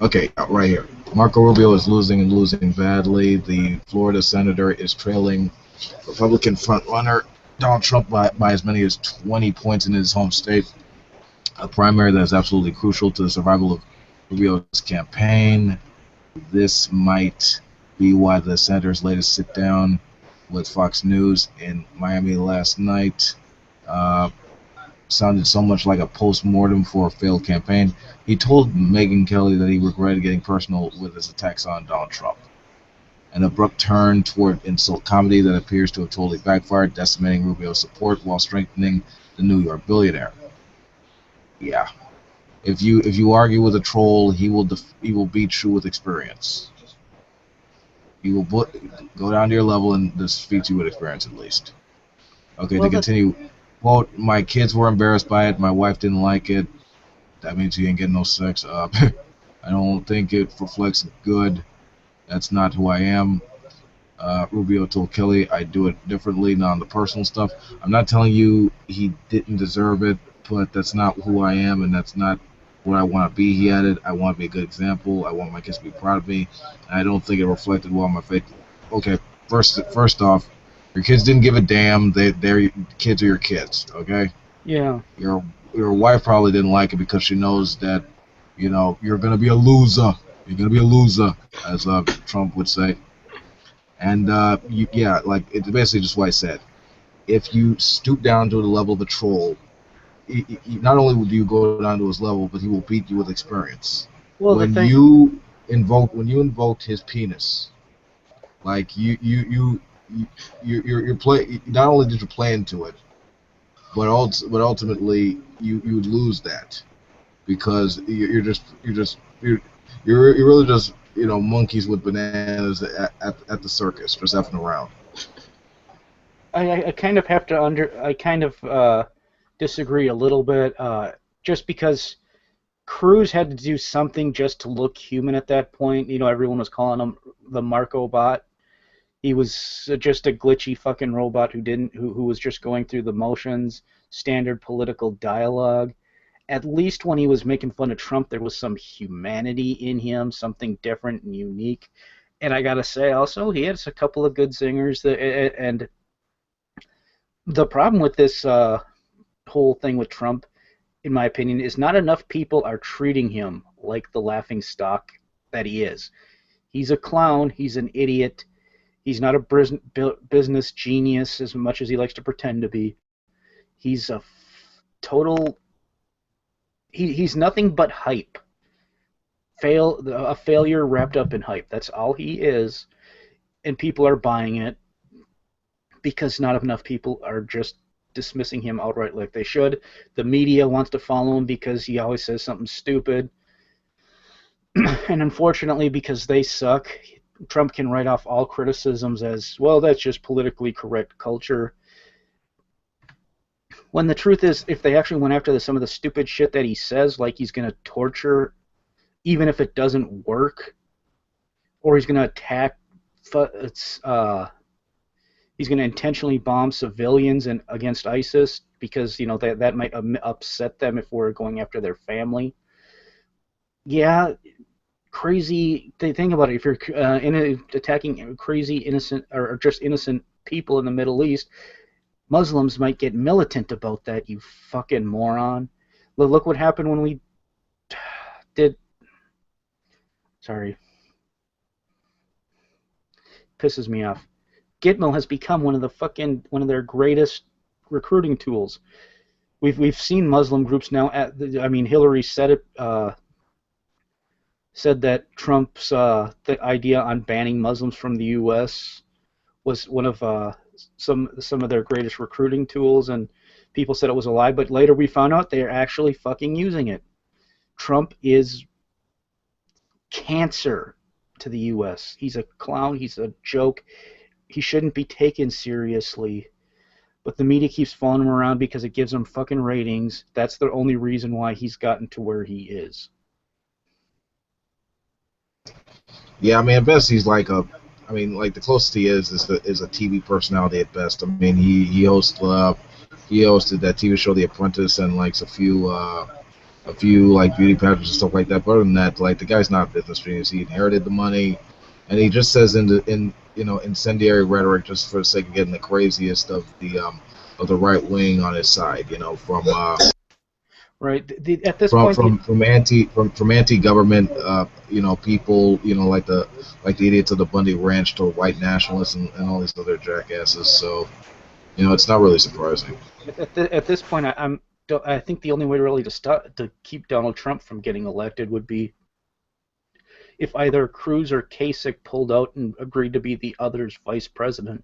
Okay, right here. Marco Rubio is losing and losing badly. The Florida senator is trailing Republican frontrunner Donald Trump by as many as 20 points in his home state. A primary that is absolutely crucial to the survival of Rubio's campaign. This might be why the senator's latest sit-down with Fox News in Miami last night sounded so much like a post-mortem for a failed campaign. He told Megyn Kelly that he regretted getting personal with his attacks on Donald Trump. An abrupt turn toward insult comedy that appears to have totally backfired, decimating Rubio's support while strengthening the New York billionaire. Yeah. If you argue with a troll, he will beat you with experience. He will go down to your level and defeat you with experience at least. Okay, well, to continue. Quote, my kids were embarrassed by it. My wife didn't like it. That means he ain't getting no sex. I don't think it reflects good. That's not who I am. Rubio told Kelly, I do it differently, not on the personal stuff. I'm not telling you he didn't deserve it, but that's not who I am, and that's not what I want to be. He added, I want to be a good example. I want my kids to be proud of me. And I don't think it reflected well on my faith. Okay, first off, your kids didn't give a damn. Their kids are your kids, okay? Yeah. Your wife probably didn't like it because she knows that, you're gonna be a loser. You're gonna be a loser, as Trump would say. And it's basically just what I said. If you stoop down to the level of a troll, not only will you go down to his level, but he will beat you with experience. Well, when you invoked his penis, like you're play. Not only did you play into it, but ultimately you would lose that because you're really just monkeys with bananas at the circus, just effing around. I kind of have to disagree a little bit, just because Cruz had to do something just to look human at that point. Everyone was calling him the Marco bot. He was just a glitchy fucking robot who was just going through the motions, standard political dialogue. At least when he was making fun of Trump, there was some humanity in him, something different and unique. And I gotta say, also, he has a couple of good singers. And the problem with this whole thing with Trump, in my opinion, is not enough people are treating him like the laughing stock that he is. He's a clown. He's an idiot. He's not a business genius as much as he likes to pretend to be. He's a total... He's nothing but hype. A failure wrapped up in hype. That's all he is. And people are buying it because not enough people are just dismissing him outright like they should. The media wants to follow him because he always says something stupid. And unfortunately, because they suck, Trump can write off all criticisms as, well, that's just politically correct culture. When the truth is, if they actually went after some of the stupid shit that he says, like he's going to torture, even if it doesn't work, or he's going to attack. He's going to intentionally bomb civilians and against ISIS because that might upset them if we're going after their family. Yeah, crazy. Think about it. If you're attacking crazy innocent or just innocent people in the Middle East, Muslims might get militant about that. You fucking moron! Look what happened when we did. Sorry, pisses me off. Gitmo has become one of their greatest recruiting tools. We've seen Muslim groups now. Hillary said it. Said that Trump's the idea on banning Muslims from the U.S. was one of some of their greatest recruiting tools, and people said it was a lie. But later we found out they are actually fucking using it. Trump is cancer to the U.S. He's a clown. He's a joke. He shouldn't be taken seriously, but the media keeps following him around because it gives him fucking ratings. That's the only reason why he's gotten to where he is. Yeah, I mean, at best he's like the closest he is a TV personality at best. I mean, he hosted that TV show The Apprentice and likes a few like beauty pageants and stuff like that. But other than that, like the guy's not a business genius. He inherited the money, and he just says incendiary rhetoric just for the sake of getting the craziest of the right wing on his side. From right at this point from anti-government people, like the idiots of the Bundy Ranch to white nationalists and all these other jackasses. So it's not really surprising. At this point, I think the only way really to keep Donald Trump from getting elected would be if either Cruz or Kasich pulled out and agreed to be the other's vice president,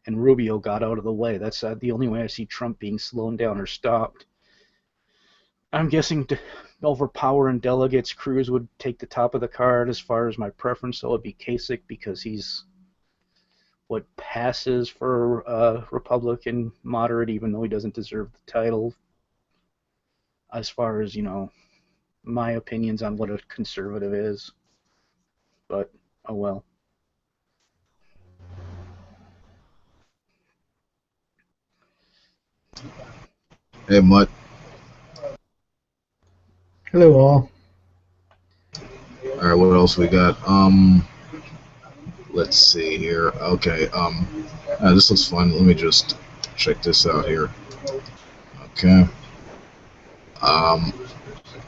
and Rubio got out of the way. That's the only way I see Trump being slowed down or stopped. I'm guessing to overpower delegates, Cruz would take the top of the card. As far as my preference, though, would be Kasich because he's what passes for a Republican moderate, even though he doesn't deserve the title. As far as my opinions on what a conservative is. But, oh well. Hey, Mutt. Hello, all. All right, what else we got? Let's see here. Okay, this looks fun. Let me just check this out here. Okay.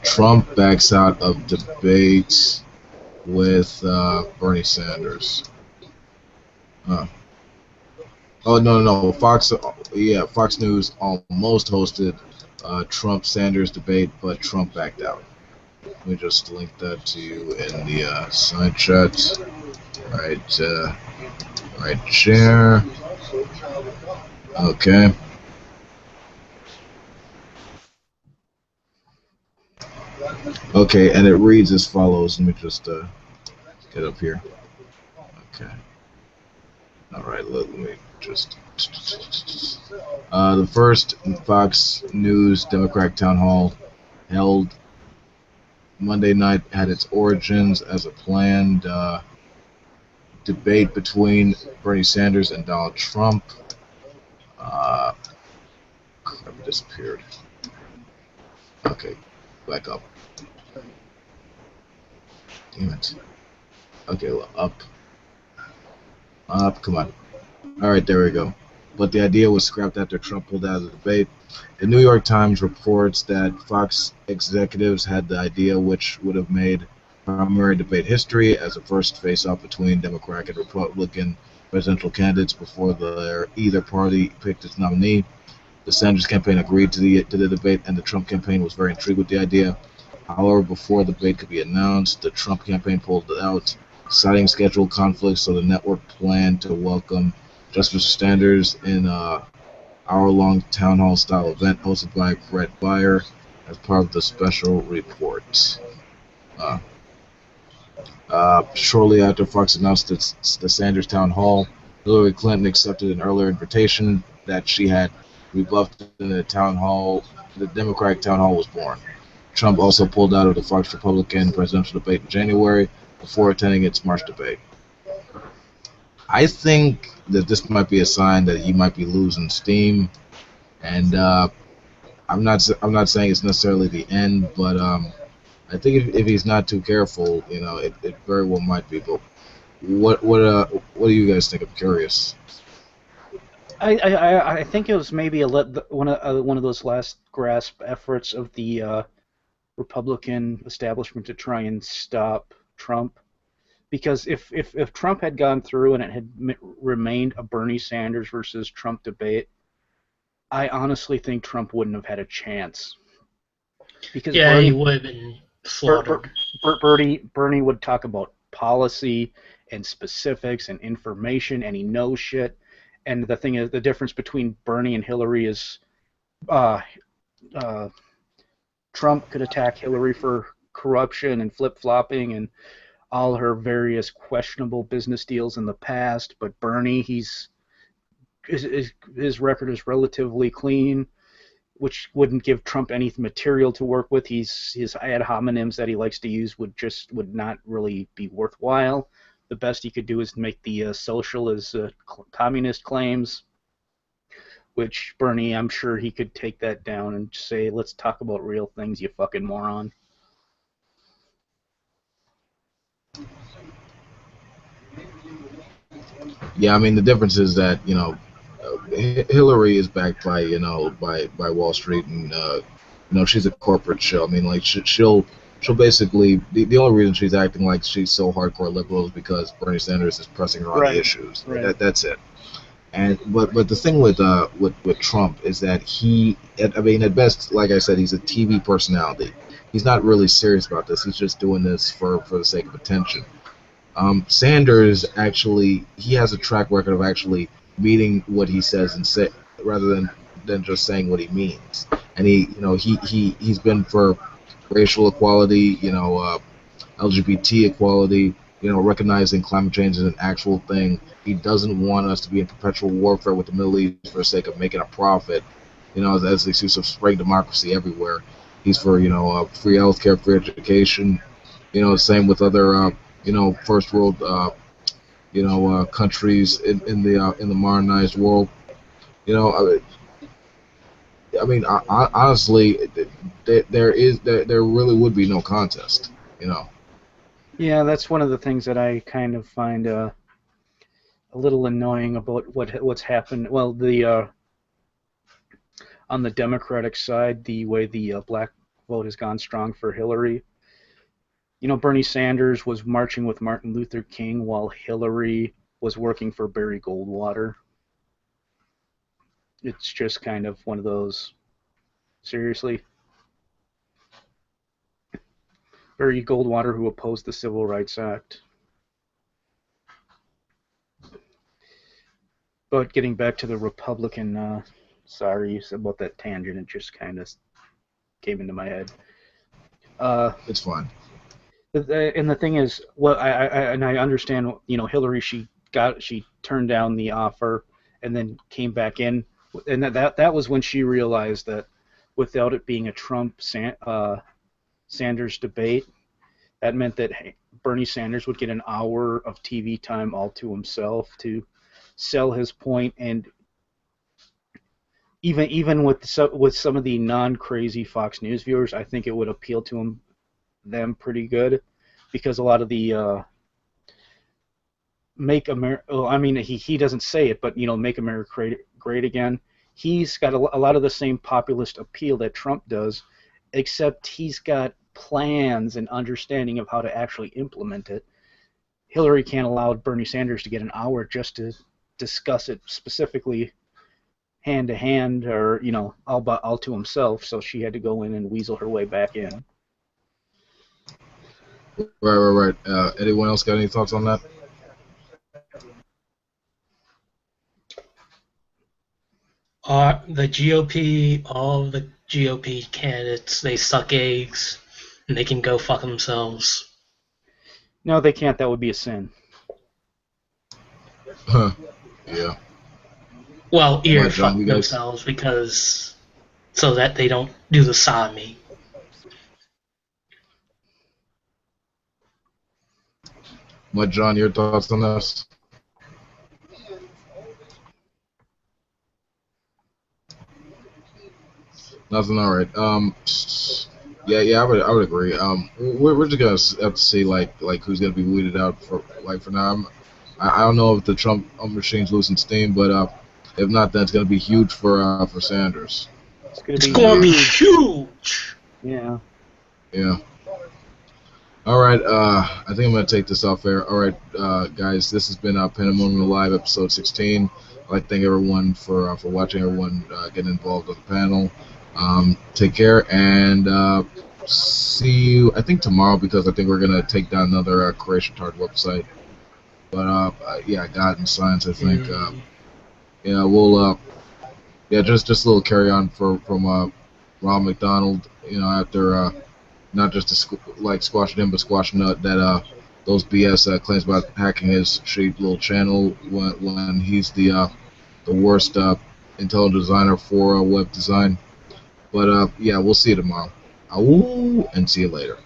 Trump backs out of debates with Bernie Sanders. Oh no! Fox News almost hosted Trump-Sanders debate, but Trump backed out. Let me just link that to you in the side chat. Right share. Okay. Okay, and it reads as follows. Let me just get up here. Okay. All right, let me just. The first Fox News Democratic town hall held Monday night had its origins as a planned debate between Bernie Sanders and Donald Trump. Crap, it disappeared. Okay, back up. Damn it. Okay, well, up, come on. All right, there we go. But the idea was scrapped after Trump pulled out of the debate. The New York Times reports that Fox executives had the idea, which would have made primary debate history as a first face-off between Democratic and Republican presidential candidates before either party picked its nominee. The Sanders campaign agreed to the debate, and the Trump campaign was very intrigued with the idea. However, before the debate could be announced, the Trump campaign pulled out, citing schedule conflicts, so the network planned to welcome Justice Sanders in an hour-long town hall-style event hosted by Brett Baier as part of the special report. Shortly after Fox announced the Sanders town hall, Hillary Clinton accepted an earlier invitation that she had rebuffed in the town hall. The Democratic town hall was born. Trump also pulled out of the Fox Republican presidential debate in January, before attending its March debate. I think that this might be a sign that he might be losing steam, and I'm not saying it's necessarily the end, but I think if he's not too careful, it very well might be. But what do you guys think? I'm curious. I think it was maybe one of those last grasp efforts of the Republican establishment to try and stop Trump. Because if Trump had gone through and it had remained a Bernie Sanders versus Trump debate, I honestly think Trump wouldn't have had a chance. Because he would have been slaughtered. Bernie would talk about policy and specifics and information, and he knows shit. And the thing is, the difference between Bernie and Hillary is Trump could attack Hillary for corruption and flip-flopping and all her various questionable business deals in the past, but Bernie, his record is relatively clean, which wouldn't give Trump any material to work with. His ad hominems that he likes to use would not really be worthwhile. The best he could do is make the socialist communist claims, which Bernie, I'm sure he could take that down and say, let's talk about real things, you fucking moron. Yeah, I mean the difference is that Hillary is backed by by Wall Street, and she's a corporate shell. I mean, like she'll basically the only reason she's acting like she's so hardcore liberal is because Bernie Sanders is pressing her on the issues. Right. That's it. And but the thing with Trump is that at best, like I said, he's a TV personality. He's not really serious about this. He's just doing this for the sake of attention. Sanders actually, he has a track record of actually meaning what he says and say rather than just saying what he means. And he's been for racial equality, LGBT equality, recognizing climate change is an actual thing. He doesn't want us to be in perpetual warfare with the Middle East for the sake of making a profit, as the excuse of spreading democracy everywhere. He's for free healthcare, free education. Same with other first world countries in the modernized world. Honestly, there really would be no contest. Yeah, that's one of the things that I kind of find a little annoying about what's happened. Well, on the Democratic side, the way the black vote has gone strong for Hillary. Bernie Sanders was marching with Martin Luther King while Hillary was working for Barry Goldwater. It's just kind of one of those, seriously? Barry Goldwater, who opposed the Civil Rights Act. But getting back to the Republican, sorry about that tangent, it just kind of came into my head. It's fine. And the thing is, well, I understand, Hillary, she turned down the offer and then came back in, and that was when she realized that without it being a Trump Sanders debate, that meant that Bernie Sanders would get an hour of TV time all to himself to sell his point, and even with some of the non-crazy Fox News viewers, I think it would appeal to them pretty good, because a lot of the make America, well, I mean, he doesn't say it, but make America great again. He's got a lot of the same populist appeal that Trump does, except he's got plans and understanding of how to actually implement it. Hillary can't allow Bernie Sanders to get an hour just to discuss it specifically hand to hand, or all to himself, so she had to go in and weasel her way back in. Right. Anyone else got any thoughts on that? The GOP, all the GOP candidates, they suck eggs, and they can go fuck themselves. No, they can't. That would be a sin. Huh. Yeah. Well, fuck themselves, because so that they don't do the sodomy. Mud John, your thoughts on this? Nothing. All right. Yeah. I would agree. We're just gonna have to see like who's gonna be weeded out for now. I don't know if the Trump machine's losing steam, but if not, then it's gonna be huge for Sanders. It's gonna be huge. Yeah. Yeah. All right. I think I'm gonna take this off air. All right, guys. This has been Pandemonium Live, episode 16. I'd like to thank everyone for watching. Everyone getting involved with the panel. Take care and see you. I think tomorrow because I think we're gonna take down another Creation Tard website. But yeah, God and Science. I think. Yeah, we'll. Yeah, just a little carry on from Ron McDonald. You know, after not just squashing him, but squashing that those BS claims about hacking his shitty little channel when he's the worst intelligent designer for web design. But yeah, we'll see you tomorrow. And see you later.